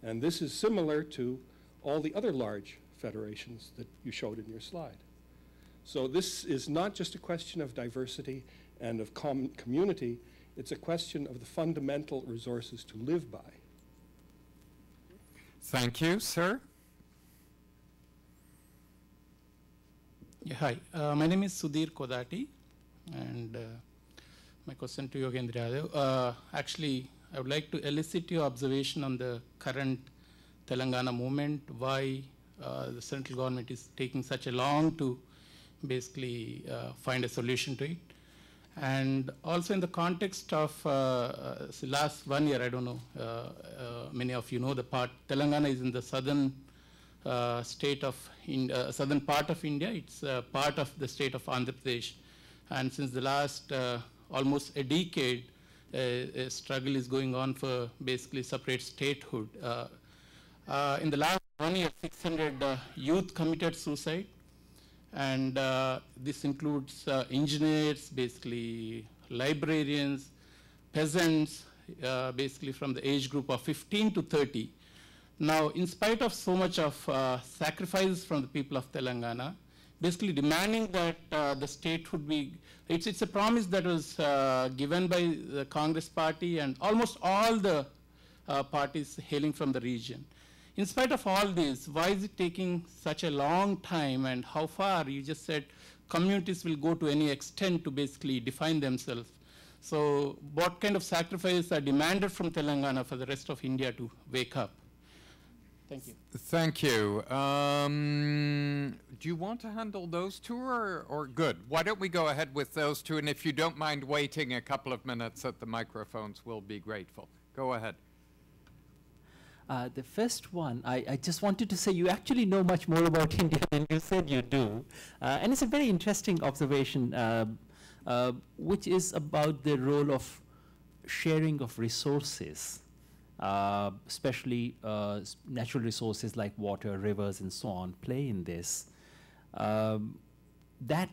And this is similar to all the other large federations that you showed in your slide. So this is not just a question of diversity and of community, it's a question of the fundamental resources to live by. Thank you, sir. Yeah, hi. My name is Sudhir Kakkar, and my question to Yogendra Yadav. Actually, I would like to elicit your observation on the current Telangana movement, why the central government is taking such a long to basically find a solution to it. And also in the context of last 1 year, I don't know, many of you know the part, Telangana is in the southern state of, southern part of India. It's part of the state of Andhra Pradesh. And since the last almost a decade, a struggle is going on for basically separate statehood. In the last 1 year, 600 youth committed suicide. And this includes engineers, basically librarians, peasants, basically from the age group of 15 to 30. Now, in spite of so much of sacrifice from the people of Telangana, basically demanding that the state would be, it's a promise that was given by the Congress party and almost all the parties hailing from the region. In spite of all this, why is it taking such a long time, and how far? You just said communities will go to any extent to basically define themselves. So what kind of sacrifices are demanded from Telangana for the rest of India to wake up? Thank you. Thank you. Do you want to handle those two, or good? Why don't we go ahead with those two, and if you don't mind waiting a couple of minutes at the microphones, we'll be grateful. Go ahead. The first one, I just wanted to say you actually know much more about India than you said you do. And it's a very interesting observation, which is about the role of sharing of resources, especially natural resources like water, rivers, and so on, play in this. That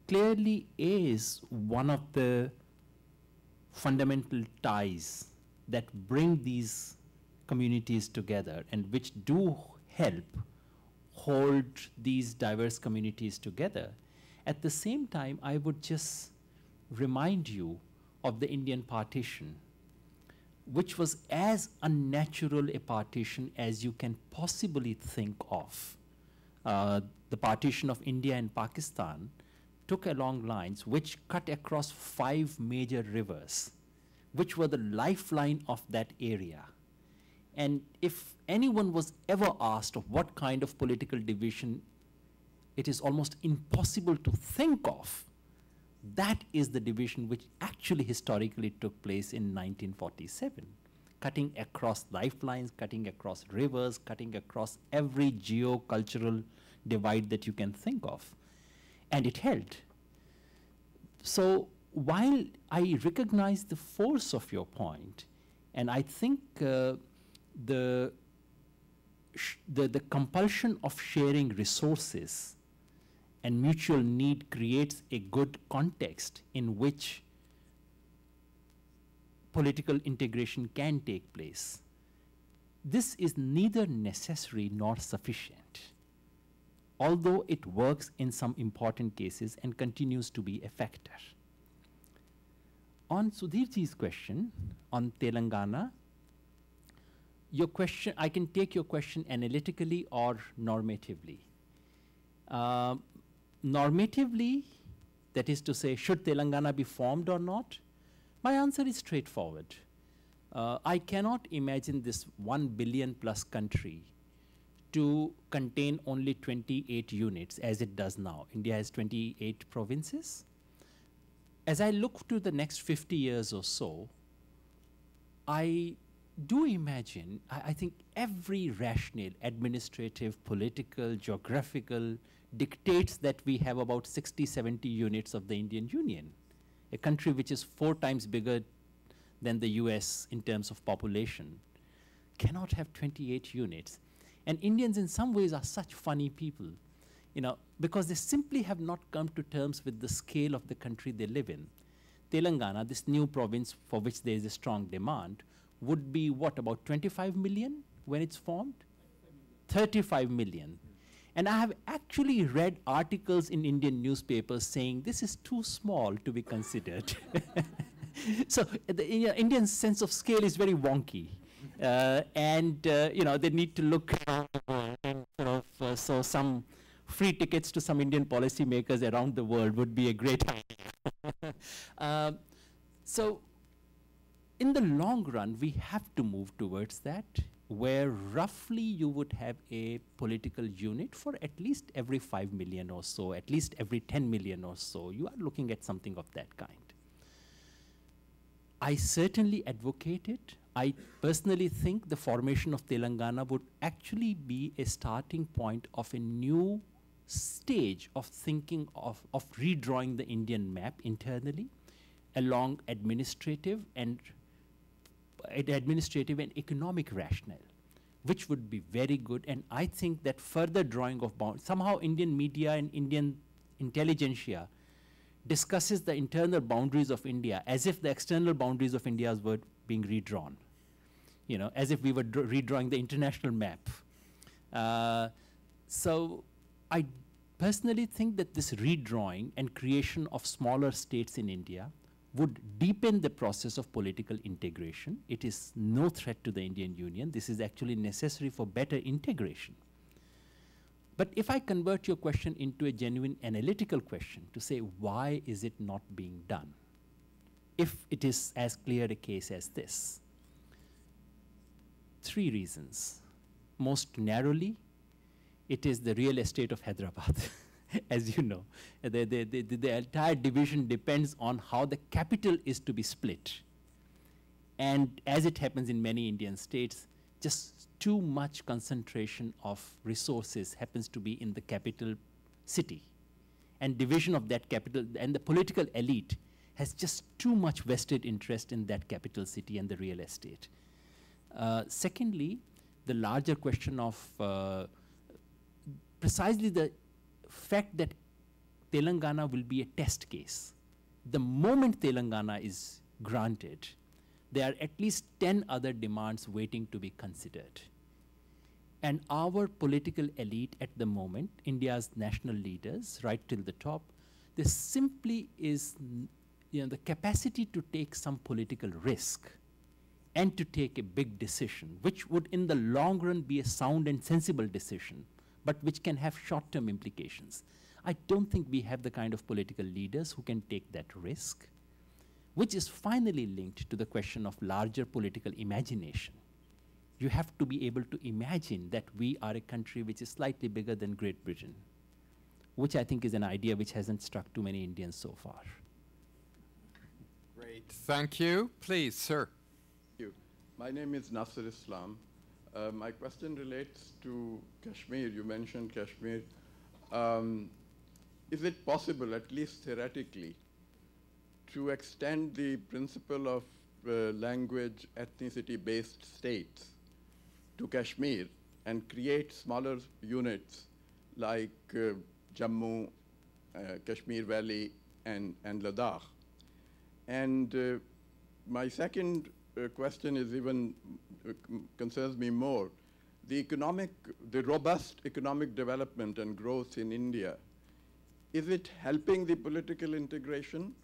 clearly is one of the fundamental ties that bring these communities together and which do help hold these diverse communities together. At the same time, I would just remind you of the Indian partition, which was as unnatural a partition as you can possibly think of. The partition of India and Pakistan took along lines which cut across 5 major rivers, which were the lifeline of that area. And if anyone was ever asked of what kind of political division it is almost impossible to think of, that is the division which actually historically took place in 1947, cutting across lifelines, cutting across rivers, cutting across every geo-cultural divide that you can think of. And it held. So while I recognize the force of your point, and I think the compulsion of sharing resources and mutual need creates a good context in which political integration can take place. This is neither necessary nor sufficient, although it works in some important cases and continues to be a factor. On Sudhirji's question on Telangana, your question, I can take your question analytically or normatively. Normatively, that is to say, should Telangana be formed or not? My answer is straightforward. I cannot imagine this 1 billion plus country to contain only 28 units as it does now. India has 28 provinces. As I look to the next 50 years or so, I do imagine, I think every rationale, administrative, political, geographical, dictates that we have about 60, 70 units of the Indian Union, a country which is 4 times bigger than the US in terms of population. cannot have 28 units. And Indians in some ways are such funny people, you know, because they simply have not come to terms with the scale of the country they live in. Telangana, this new province for which there is a strong demand, would be what, about 25 million when it's formed? 35 million. And I have actually read articles in Indian newspapers saying this is too small to be considered. So the Indian sense of scale is very wonky. You know, they need to look so some free tickets to some Indian policymakers around the world would be a great idea. So in the long run, we have to move towards that, where roughly you would have a political unit for at least every 5 million or so, at least every 10 million or so. You are looking at something of that kind. I certainly advocate it. I personally think the formation of Telangana would actually be a starting point of a new stage of thinking of redrawing the Indian map internally along administrative and economic rationale, which would be very good. And I think that further drawing of bounds, somehow Indian media and Indian intelligentsia discusses the internal boundaries of India as if the external boundaries of India were being redrawn, you know, as if we were redrawing the international map. So I personally think that this redrawing and creation of smaller states in India would deepen the process of political integration. It is no threat to the Indian Union. This is actually necessary for better integration. But if I convert your question into a genuine analytical question to say, why is it not being done? If it is as clear a case as this, 3 reasons. Most narrowly, it is the real estate of Hyderabad. As you know, the entire division depends on how the capital is to be split. And as it happens in many Indian states, just too much concentration of resources happens to be in the capital city. And division of that capital, and the political elite has just too much vested interest in that capital city and the real estate. Secondly, the larger question of precisely the fact that Telangana will be a test case. The moment Telangana is granted, there are at least 10 other demands waiting to be considered. And our political elite at the moment, India's national leaders, right till the top, there simply is, you know, the capacity to take some political risk and to take a big decision, which would in the long run be a sound and sensible decision, but which can have short-term implications. I don't think we have the kind of political leaders who can take that risk, which is finally linked to the question of larger political imagination. You have to be able to imagine that we are a country which is slightly bigger than Great Britain, which I think is an idea which hasn't struck too many Indians so far. Great, thank you. Please, sir. Thank you. My name is Nasir Islam. My question relates to Kashmir. You mentioned Kashmir. Is it possible, at least theoretically, to extend the principle of language, ethnicity-based states to Kashmir and create smaller units like Jammu, Kashmir Valley, and Ladakh? And my second question is even concerns me more. The robust economic development and growth in India, is it helping the political integration,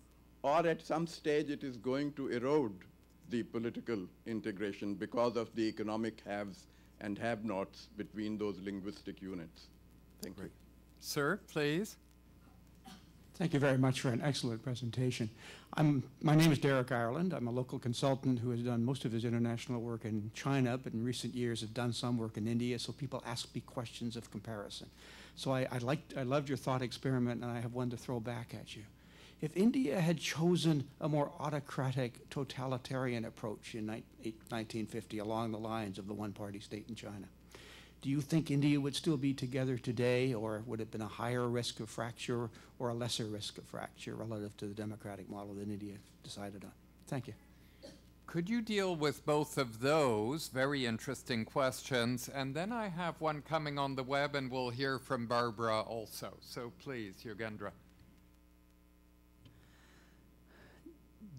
or at some stage it is going to erode the political integration because of the economic haves and have-nots between those linguistic units? Thank you. Sir, please. Thank you very much for an excellent presentation. My name is Derek Ireland. I'm a local consultant who has done most of his international work in China, but in recent years have done some work in India, so people ask me questions of comparison. So I loved your thought experiment, and I have one to throw back at you. If India had chosen a more autocratic, totalitarian approach in 1950 along the lines of the one-party state in China, do you think India would still be together today, or would it have been a higher risk of fracture or a lesser risk of fracture relative to the democratic model that India decided on? Thank you. Could you deal with both of those very interesting questions? And then I have one coming on the web, and we'll hear from Barbara also. So please, Yogendra.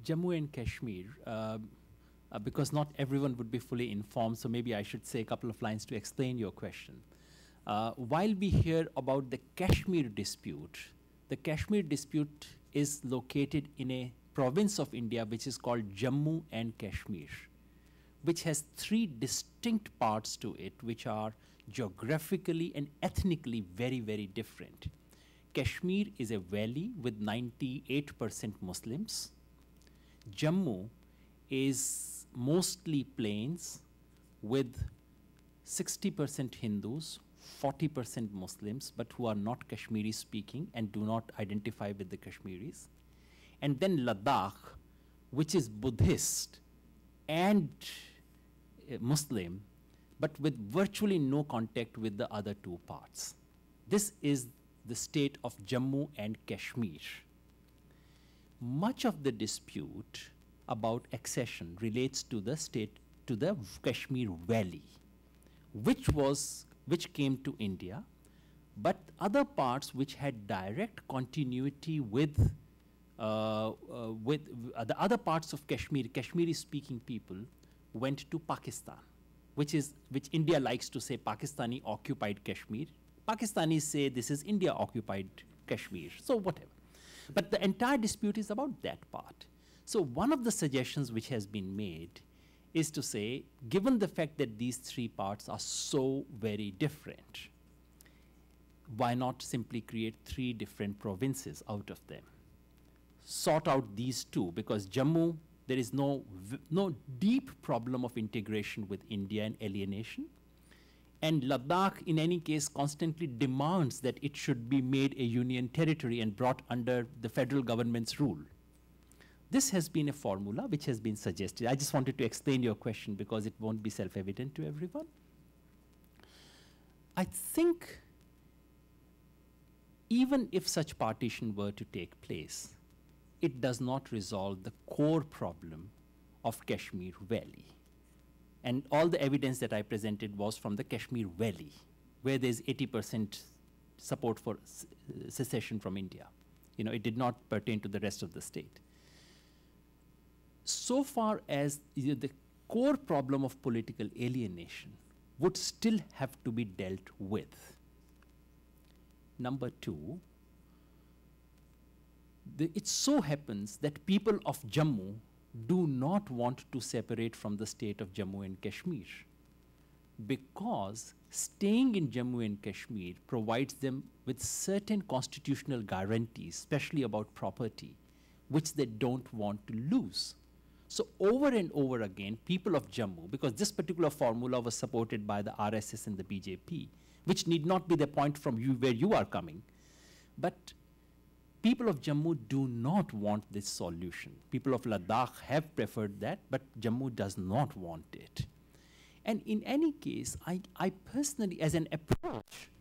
Jammu and Kashmir, because not everyone would be fully informed, so maybe I should say a couple of lines to explain your question. While we hear about the Kashmir dispute is located in a province of India which is called Jammu and Kashmir, which has three distinct parts to it, which are geographically and ethnically very, very different. Kashmir is a valley with 98% Muslims. Jammu is mostly plains with 60% Hindus, 40% Muslims, but who are not Kashmiri speaking and do not identify with the Kashmiris. And then Ladakh, which is Buddhist and Muslim, but with virtually no contact with the other two parts. This is the state of Jammu and Kashmir. Much of the dispute about accession relates to the Kashmir Valley, which came to India, but other parts which had direct continuity with the other parts of Kashmir, Kashmiri-speaking people went to Pakistan, which India likes to say Pakistani-occupied Kashmir. Pakistanis say this is India-occupied Kashmir, so whatever. But the entire dispute is about that part. So one of the suggestions which has been made is to say, given the fact that these three parts are so very different, why not simply create three different provinces out of them? Sort out these two, because Jammu, there is no deep problem of integration with India and alienation. And Ladakh, in any case, constantly demands that it should be made a union territory and brought under the federal government's rule. This has been a formula which has been suggested. I just wanted to explain your question because it won't be self-evident to everyone. I think even if such partition were to take place, it does not resolve the core problem of Kashmir Valley. And all the evidence that I presented was from the Kashmir Valley, where there's 80% support for secession from India. You know, it did not pertain to the rest of the state. So far as the core problem of political alienation would still have to be dealt with. Number two, it so happens that people of Jammu do not want to separate from the state of Jammu and Kashmir, because staying in Jammu and Kashmir provides them with certain constitutional guarantees, especially about property, which they don't want to lose. So over and over again, people of Jammu, because this particular formula was supported by the RSS and the BJP, which need not be the point from you where you are coming, but people of Jammu do not want this solution. People of Ladakh have preferred that, but Jammu does not want it. And in any case, I personally, as an approach,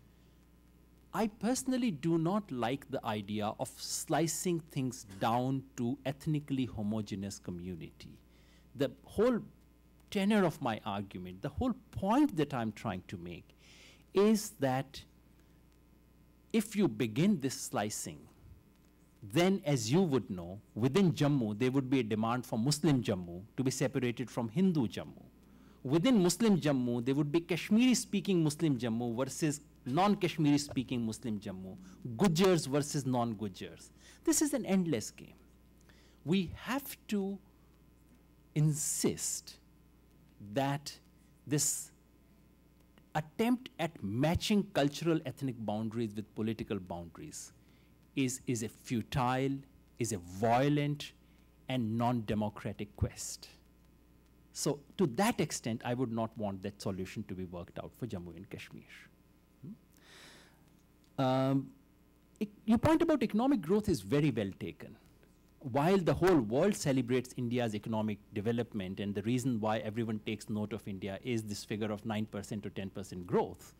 I personally do not like the idea of slicing things down to ethnically homogeneous community. The whole tenor of my argument, the whole point that I'm trying to make is that if you begin this slicing, then as you would know, within Jammu, there would be a demand for Muslim Jammu to be separated from Hindu Jammu. Within Muslim Jammu, there would be Kashmiri-speaking Muslim Jammu versus non-Kashmiri-speaking Muslim Jammu, Gujars versus non-Gujars. This is an endless game. We have to insist that this attempt at matching cultural ethnic boundaries with political boundaries is a futile, is a violent, and non-democratic quest. So to that extent, I would not want that solution to be worked out for Jammu and Kashmir. Your point about economic growth is very well taken. While the whole world celebrates India's economic development, and the reason why everyone takes note of India is this figure of 9% or 10% growth,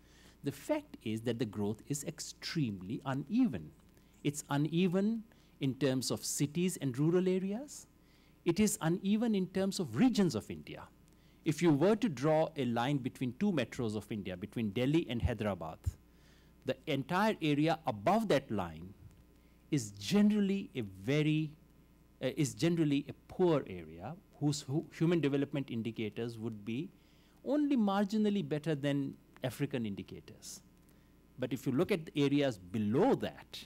the fact is that the growth is extremely uneven. It's uneven in terms of cities and rural areas. It is uneven in terms of regions of India. If you were to draw a line between two metros of India, between Delhi and Hyderabad, the entire area above that line is generally a poor area whose human development indicators would be only marginally better than African indicators. But if you look at the areas below that,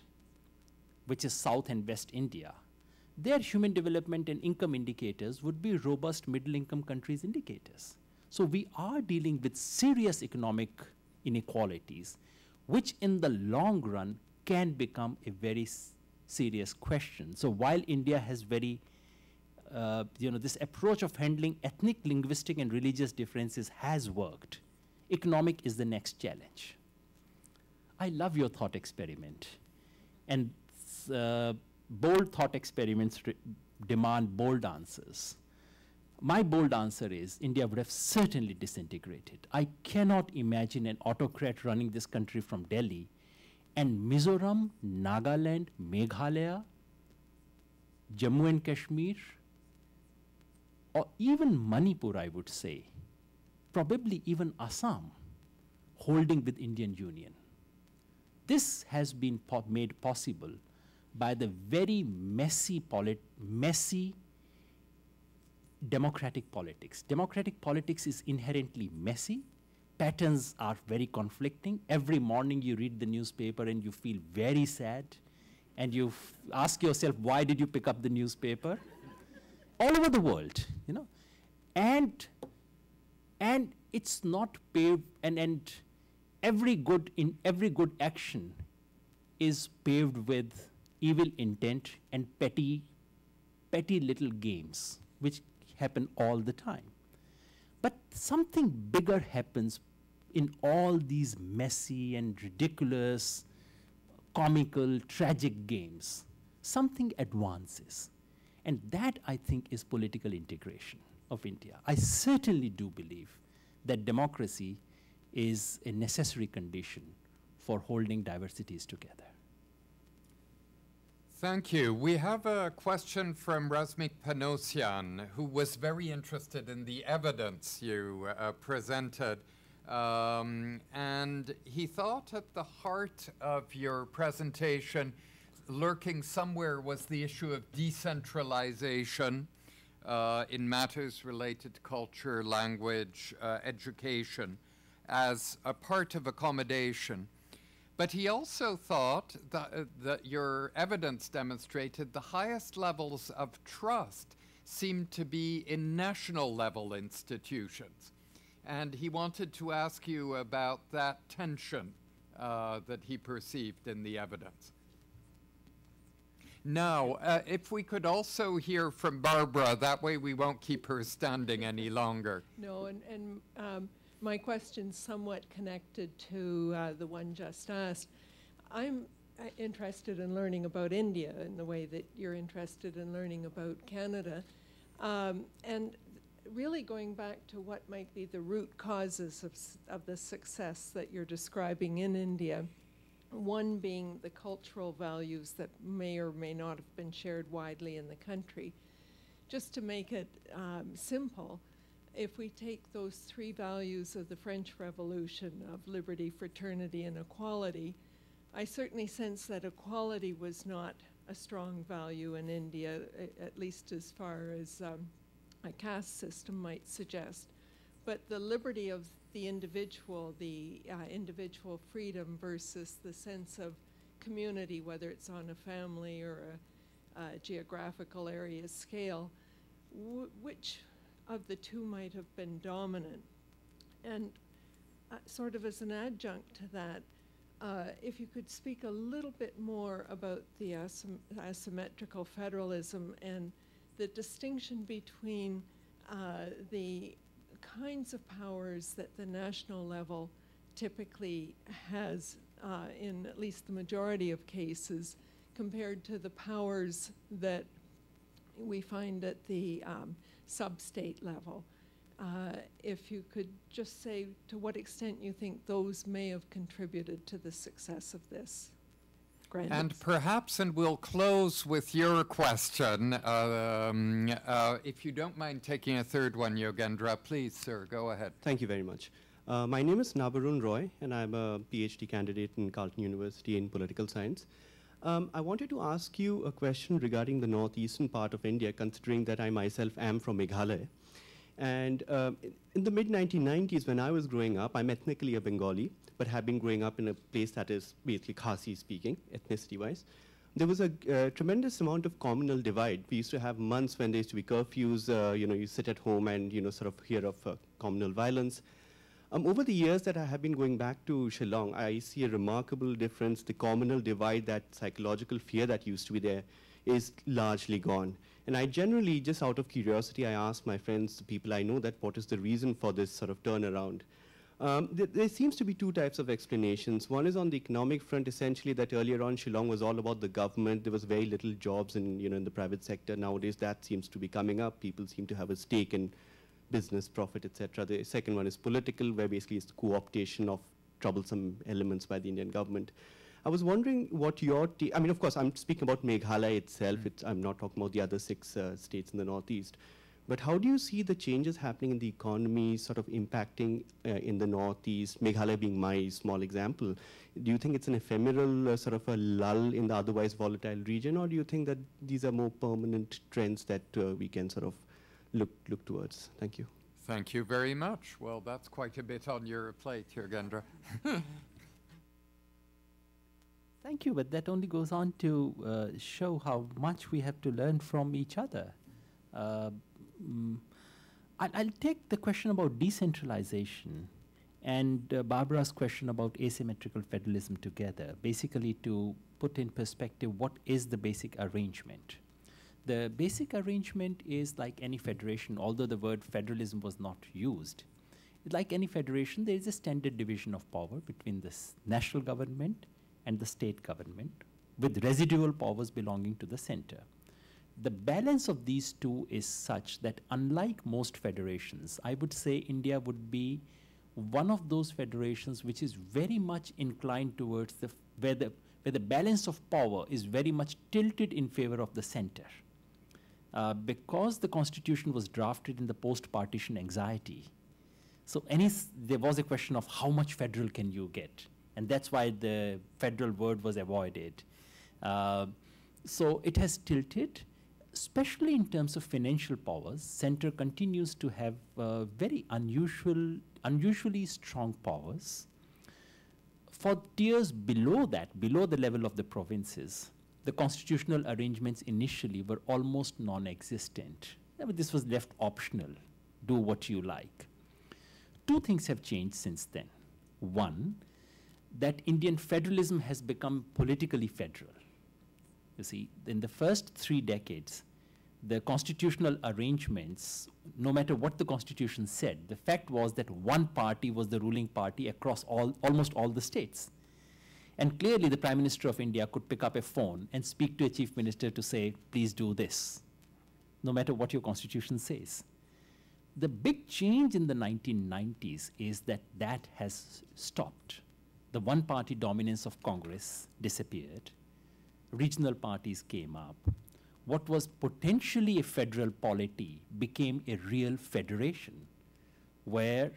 which is South and West India, their human development and income indicators would be robust middle-income countries' indicators. So we are dealing with serious economic inequalities, which in the long run can become a very serious question. So while India has very, this approach of handling ethnic, linguistic, and religious differences has worked, economic is the next challenge. I love your thought experiment. And bold thought experiments demand bold answers. My bold answer is India would have certainly disintegrated. I cannot imagine an autocrat running this country from Delhi, and Mizoram, Nagaland, Meghalaya, Jammu and Kashmir, or even Manipur, I would say, probably even Assam, holding with Indian Union. This has been made possible by the very messy democratic politics. Democratic politics is inherently messy. Patterns are very conflicting. Every morning you read the newspaper and you feel very sad, and you ask yourself, why did you pick up the newspaper? All over the world, and it's not paved, and every good action is paved with evil intent and petty little games, which happen all the time. But something bigger happens in all these messy and ridiculous, comical, tragic games. Something advances. And that, I think, is political integration of India. I certainly do believe that democracy is a necessary condition for holding diversities together. Thank you. We have a question from Razmik Panosian, who was very interested in the evidence you presented. And he thought at the heart of your presentation, lurking somewhere, was the issue of decentralization in matters related to culture, language, education, as a part of accommodation. But he also thought that your evidence demonstrated the highest levels of trust seemed to be in national level institutions. And he wanted to ask you about that tension that he perceived in the evidence. Now, if we could also hear from Barbara, that way we won't keep her standing any longer. No, and my question's somewhat connected to the one just asked. I'm interested in learning about India in the way that you're interested in learning about Canada. And really going back to what might be the root causes of the success that you're describing in India. One being the cultural values that may or may not have been shared widely in the country. Just to make it simple, if we take those three values of the French Revolution of liberty, fraternity, and equality, I certainly sense that equality was not a strong value in India, at least as far as a caste system might suggest. But the liberty of the individual freedom versus the sense of community, whether it's on a family or a geographical area scale, which of the two might have been dominant? And sort of as an adjunct to that, if you could speak a little bit more about the asymmetrical federalism and the distinction between the kinds of powers that the national level typically has in at least the majority of cases compared to the powers that we find at the sub-state level. If you could just say to what extent you think those may have contributed to the success of this. granted. And perhaps, and we'll close with your question, if you don't mind taking a third one, Yogendra, please, sir, go ahead. Thank you very much. My name is Nabarun Roy, and I'm a PhD candidate in Carleton University in political science. I wanted to ask you a question regarding the northeastern part of India, considering that I myself am from Meghalaya. And in the mid-1990s, when I was growing up, I'm ethnically a Bengali, but have been growing up in a place that is basically Khasi speaking, ethnicity-wise. There was a tremendous amount of communal divide. We used to have months when there used to be curfews, you sit at home and, sort of hear of communal violence. Over the years that I have been going back to Shillong, I see a remarkable difference. The communal divide, that psychological fear that used to be there, is largely gone. And I generally, just out of curiosity, I ask my friends, the people I know, that what is the reason for this sort of turnaround? There seems to be two types of explanations. One is on the economic front, essentially, that earlier on Shillong was all about the government. There was very little jobs in the private sector. Nowadays, that seems to be coming up. People seem to have a stake in business, profit, etc. The second one is political, where basically it's the co-optation of troublesome elements by the Indian government. I was wondering what your I mean, of course, I'm speaking about Meghalaya itself. I'm not talking about the other 6 states in the northeast. But how do you see the changes happening in the economy sort of impacting in the northeast, Meghalaya being my small example? Do you think it's an ephemeral sort of a lull in the otherwise volatile region, or do you think that these are more permanent trends that we can sort of look towards? Thank you. Thank you very much. Well, that's quite a bit on your plate, Yogendra. Thank you, but that only goes on to show how much we have to learn from each other. I'll take the question about decentralization and Barbara's question about asymmetrical federalism together, basically to put in perspective what is the basic arrangement. The basic arrangement is like any federation, although the word federalism was not used. Like any federation, there is a standard division of power between the national government and the state government, with residual powers belonging to the center. The balance of these two is such that unlike most federations, I would say India would be one of those federations which is very much inclined towards where the balance of power is very much tilted in favor of the center. Because the constitution was drafted in the post-partition anxiety, so there was a question of how much federal can you get? And that's why the federal word was avoided. So it has tilted, especially in terms of financial powers. Center continues to have very unusually strong powers. For tiers below that, below the level of the provinces, the constitutional arrangements initially were almost non-existent. I mean, this was left optional. Do what you like. Two things have changed since then. One, that Indian federalism has become politically federal. You see, in the first 3 decades, the constitutional arrangements, no matter what the constitution said, the fact was that one party was the ruling party across almost all the states. And clearly the Prime Minister of India could pick up a phone and speak to a Chief Minister to say, please do this, no matter what your constitution says. The big change in the 1990s is that that has stopped. The one-party dominance of Congress disappeared. Regional parties came up. What was potentially a federal polity became a real federation, where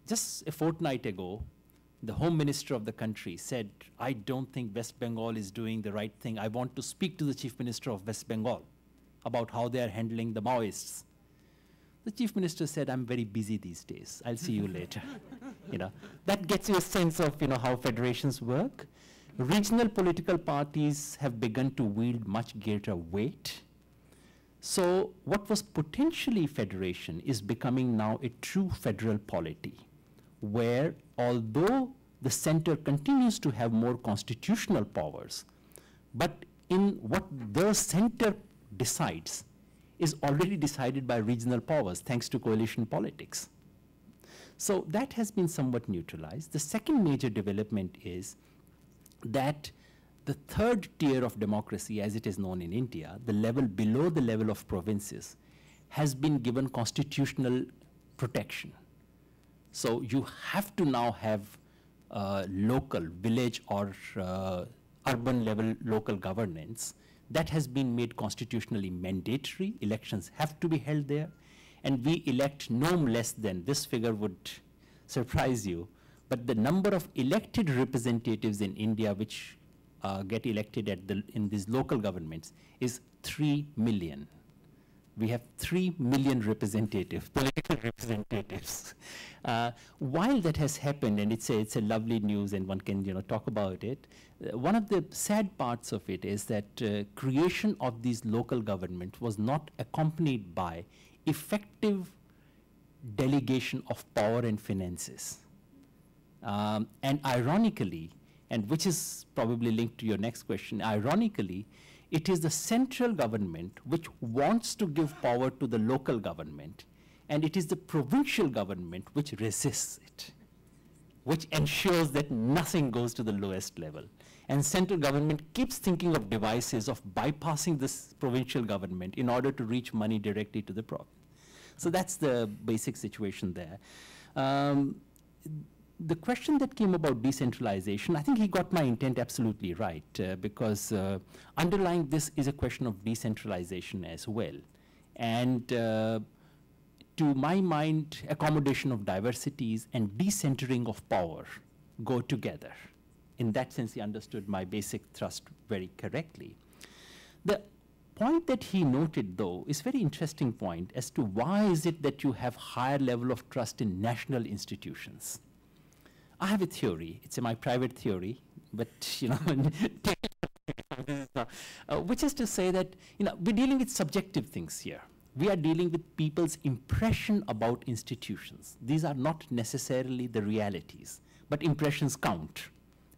just a fortnight ago, the Home Minister of the country said, I don't think West Bengal is doing the right thing. I want to speak to the Chief Minister of West Bengal about how they are handling the Maoists. The Chief Minister said, I'm very busy these days. I'll see you later. That gets you a sense of how federations work. Regional political parties have begun to wield much greater weight. So what was potentially federation is becoming now a true federal polity, where although the center continues to have more constitutional powers, but in what the center decides is already decided by regional powers, thanks to coalition politics. So that has been somewhat neutralized. The second major development is that the third tier of democracy, as it is known in India, the level below the level of provinces, has been given constitutional protection. So you have to now have local, village or urban level local governance, that has been made constitutionally mandatory. Elections have to be held there. And we elect no less than, this figure would surprise you, but the number of elected representatives in India which get elected in these local governments is 3 million. We have 3 million representatives, political representatives. While that has happened, and it's a lovely news, and one can talk about it, one of the sad parts of it is that creation of these local government was not accompanied by effective delegation of power and finances. And ironically, and which is probably linked to your next question, ironically, it is the central government which wants to give power to the local government, and it is the provincial government which resists it, which ensures that nothing goes to the lowest level. And central government keeps thinking of devices of bypassing this provincial government in order to reach money directly to the province. So that's the basic situation there. The question that came about decentralization, I think he got my intent absolutely right, because underlying this is a question of decentralization as well. And to my mind, accommodation of diversities and decentering of power go together. In that sense, he understood my basic thrust very correctly. The point that he noted, though, is a very interesting point as to why is it that you have higher level of trust in national institutions. I have a theory. It's my private theory, but which is to say that we're dealing with subjective things here. We are dealing with people's impression about institutions. These are not necessarily the realities, but impressions count.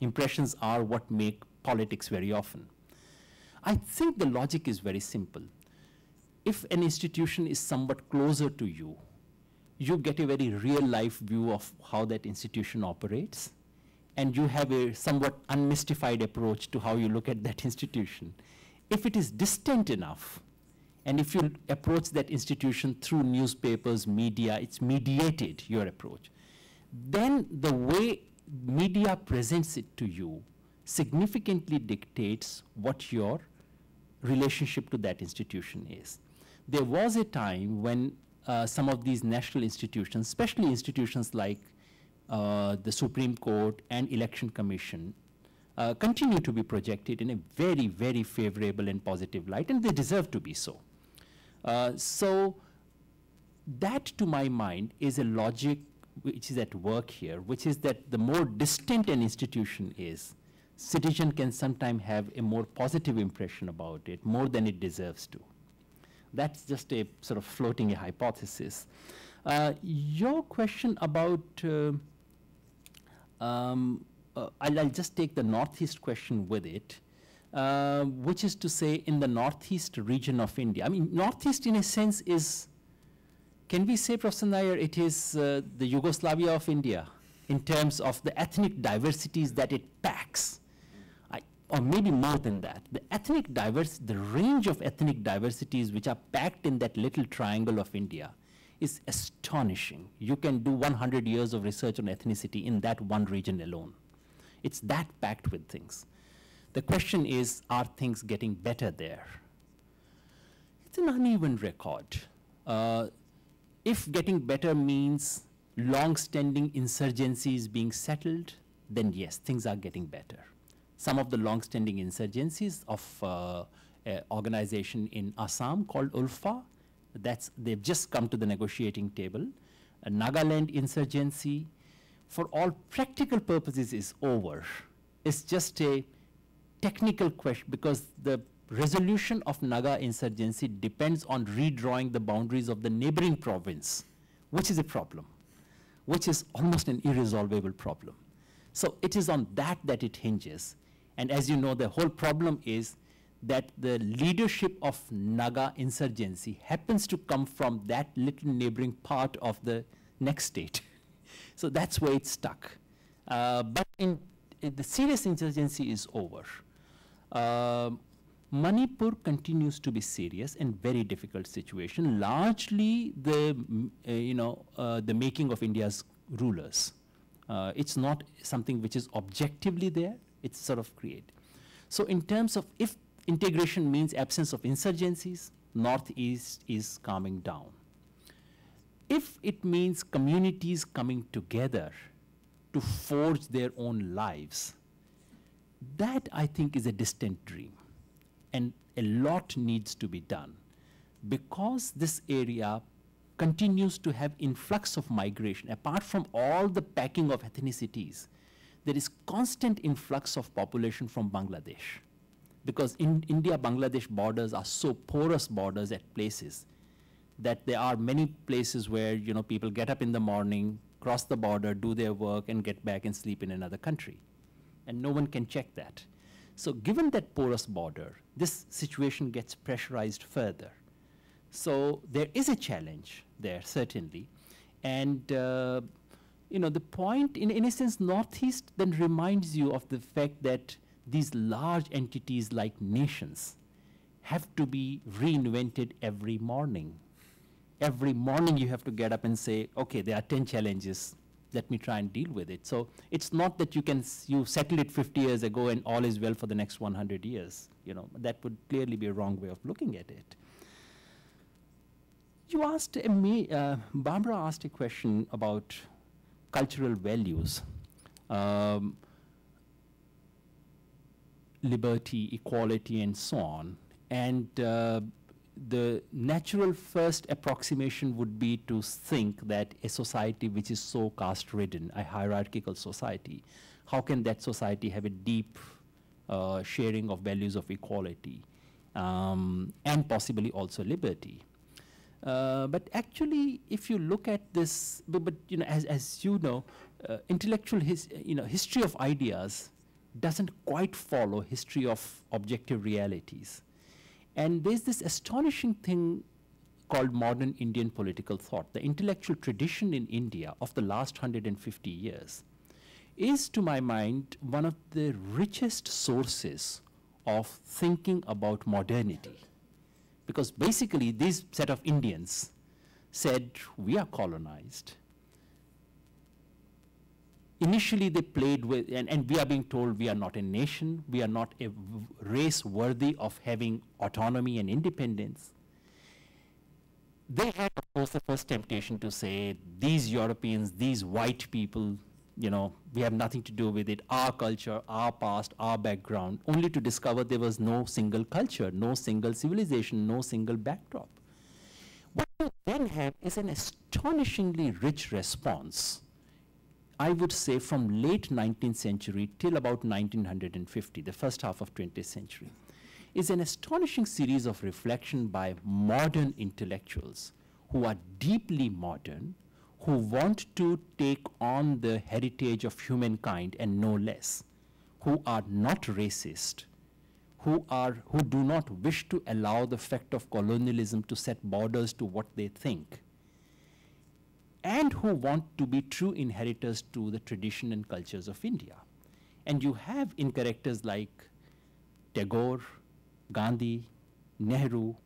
Impressions are what make politics very often. I think the logic is very simple. If an institution is somewhat closer to you, you get a very real-life view of how that institution operates, and you have a somewhat unmystified approach to how you look at that institution. If it is distant enough, and if you approach that institution through newspapers, media, it's mediated, your approach, then the way media presents it to you significantly dictates what your relationship to that institution is. There was a time when some of these national institutions, especially institutions like the Supreme Court and Election Commission, continue to be projected in a very, very favorable and positive light, and they deserve to be so. So that, to my mind, is a logic which is at work here, which is that the more distant an institution is, citizen can sometimes have a more positive impression about it, more than it deserves to. That's just a sort of floating a hypothesis. Your question about, I'll just take the Northeast question with it, which is to say in the Northeast region of India. I mean, Northeast in a sense is, can we say, Professor Nair, it is the Yugoslavia of India in terms of the ethnic diversities that it packs? Or maybe more than that. The range of ethnic diversities which are packed in that little triangle of India is astonishing. You can do 100 years of research on ethnicity in that one region alone. It's that packed with things. The question is, are things getting better there? It's an uneven record. If getting better means long-standing insurgencies being settled, then yes, things are getting better. Some of the long-standing insurgencies of an organization in Assam called ULFA, they've just come to the negotiating table. A Nagaland insurgency, for all practical purposes, is over. It's just a technical question, because the resolution of Naga insurgency depends on redrawing the boundaries of the neighboring province, which is a problem, which is almost an irresolvable problem. So it is on that it hinges. And as you know, the whole problem is that the leadership of Naga insurgency happens to come from that little neighboring part of the next state. So that's where it's stuck. But the serious insurgency is over. Manipur continues to be serious and very difficult situation, largely the making of India's rulers. It's not something which is objectively there, it's sort of created. So in terms of if integration means absence of insurgencies, Northeast is calming down. If it means communities coming together to forge their own lives, that I think is a distant dream. And a lot needs to be done. Because this area continues to have influx of migration, apart from all the packing of ethnicities, there is constant influx of population from Bangladesh. Because in India-Bangladesh borders are so porous borders at places that there are many places where people get up in the morning, cross the border, do their work, and get back and sleep in another country. And no one can check that. So given that porous border, this situation gets pressurized further. So there is a challenge there, certainly. And the point, in a sense, Northeast then reminds you of the fact that these large entities like nations have to be reinvented every morning. Every morning you have to get up and say, okay, there are 10 challenges, let me try and deal with it. So it's not that you settled it 50 years ago and all is well for the next 100 years. That would clearly be a wrong way of looking at it. You asked Barbara asked a question about cultural values, liberty, equality, and so on. And the natural first approximation would be to think that a society which is so caste-ridden, a hierarchical society, how can that society have a deep sharing of values of equality and possibly also liberty? But actually, if you look at this, as you know, intellectual history of ideas doesn't quite follow history of objective realities. And there's this astonishing thing called modern Indian political thought. The intellectual tradition in India of the last 150 years is, to my mind, one of the richest sources of thinking about modernity. Because basically, this set of Indians said, we are colonized. Initially, they played with, and we are being told we are not a nation, we are not a race worthy of having autonomy and independence. They had, of course, the first temptation to say, these Europeans, these white people, we have nothing to do with it, our culture, our past, our background, only to discover there was no single culture, no single civilization, no single backdrop. What we then have is an astonishingly rich response, I would say from late 19th century till about 1950, the first half of 20th century, is an astonishing series of reflection by modern intellectuals who are deeply modern, who want to take on the heritage of humankind and no less, who are not racist, who do not wish to allow the fact of colonialism to set borders to what they think, and who want to be true inheritors to the tradition and cultures of India. And you have in characters like Tagore, Gandhi, Nehru,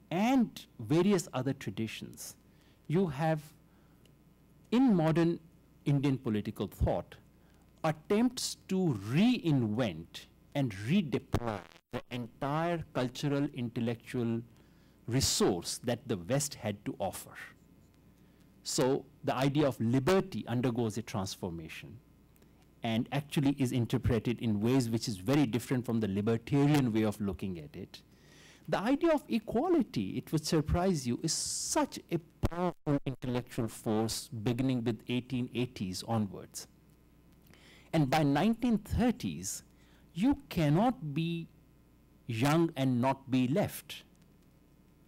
and various other traditions. You have, in modern Indian political thought, attempts to reinvent and redeploy the entire cultural, intellectual resource that the West had to offer. So the idea of liberty undergoes a transformation and actually is interpreted in ways which is very different from the libertarian way of looking at it. The idea of equality, it would surprise you, is such a powerful intellectual force beginning with 1880s onwards. And by 1930s, you cannot be young and not be left.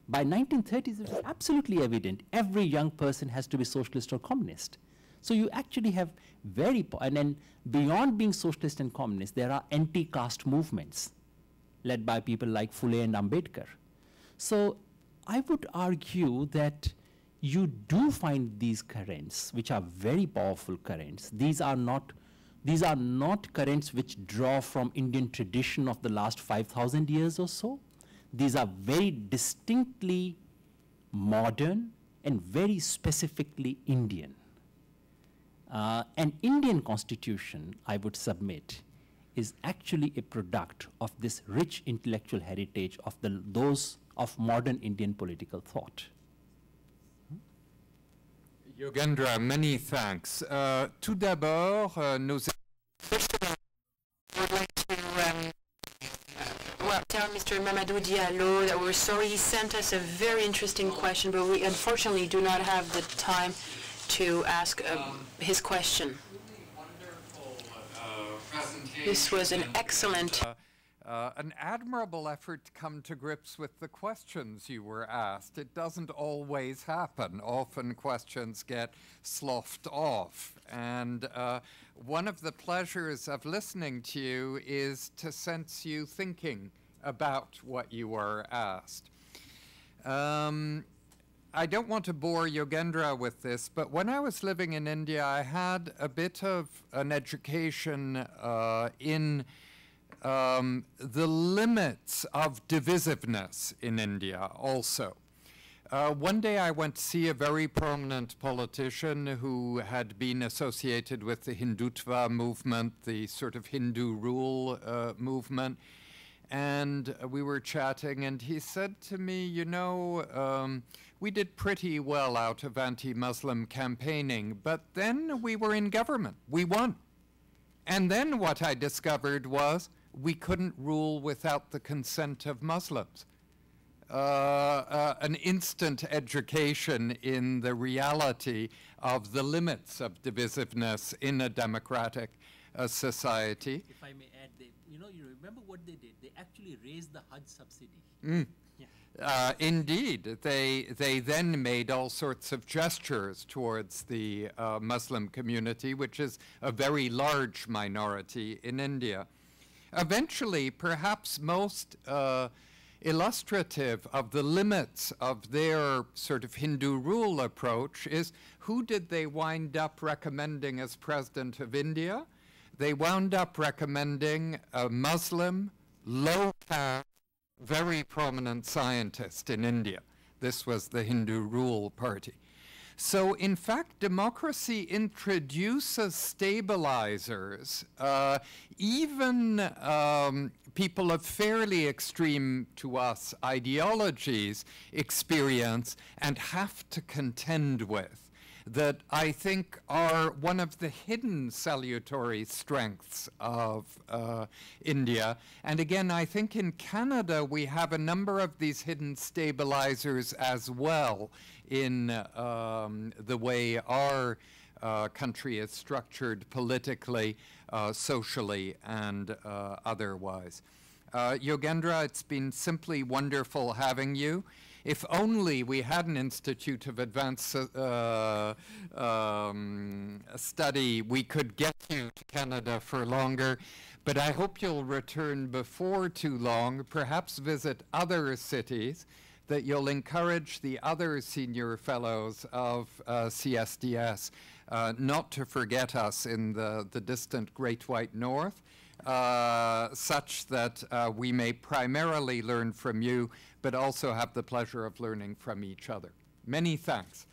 By 1930s, it's absolutely evident every young person has to be socialist or communist. So you actually have and then beyond being socialist and communist, there are anti-caste movements led by people like Phule and Ambedkar. So I would argue that you do find these currents, which are very powerful currents. These are not currents which draw from Indian tradition of the last 5,000 years or so. These are very distinctly modern and very specifically Indian. An Indian constitution, I would submit, is actually a product of this rich intellectual heritage of those of modern Indian political thought. Yogendra, many thanks. Tout d'abord, nos... Well, tell Mr. Mamadou Diallo that we're sorry. He sent us a very interesting question, but we unfortunately do not have the time to ask his question. This was an excellent... an admirable effort to come to grips with the questions you were asked. It doesn't always happen. Often questions get sloughed off. And one of the pleasures of listening to you is to sense you thinking about what you were asked. I don't want to bore Yogendra with this, but when I was living in India, I had a bit of an education in the limits of divisiveness in India also. One day I went to see a very prominent politician who had been associated with the Hindutva movement, the sort of Hindu rule movement, and we were chatting, and he said to me, you know, we did pretty well out of anti-Muslim campaigning, but then we were in government. We won. And then what I discovered was we couldn't rule without the consent of Muslims. An instant education in the reality of the limits of divisiveness in a democratic society. If I may add, you remember what they did? They actually raised the Hajj subsidy. Indeed, they then made all sorts of gestures towards the Muslim community, which is a very large minority in India. Eventually, perhaps most illustrative of the limits of their sort of Hindu rule approach is who did they wind up recommending as president of India? They wound up recommending a Muslim, low-caste, very prominent scientist in India. This was the Hindu rule party. So in fact, democracy introduces stabilizers. Even people of fairly extreme to us ideologies experience and have to contend with, that I think are one of the hidden salutary strengths of India. And again, I think in Canada we have a number of these hidden stabilizers as well in the way our country is structured politically, socially, and otherwise. Yogendra, it's been simply wonderful having you. If only we had an Institute of Advanced Study, we could get you to Canada for longer. But I hope you'll return before too long, perhaps visit other cities, that you'll encourage the other senior fellows of CSDS not to forget us in the distant Great White North, such that we may primarily learn from you, but also have the pleasure of learning from each other. Many thanks.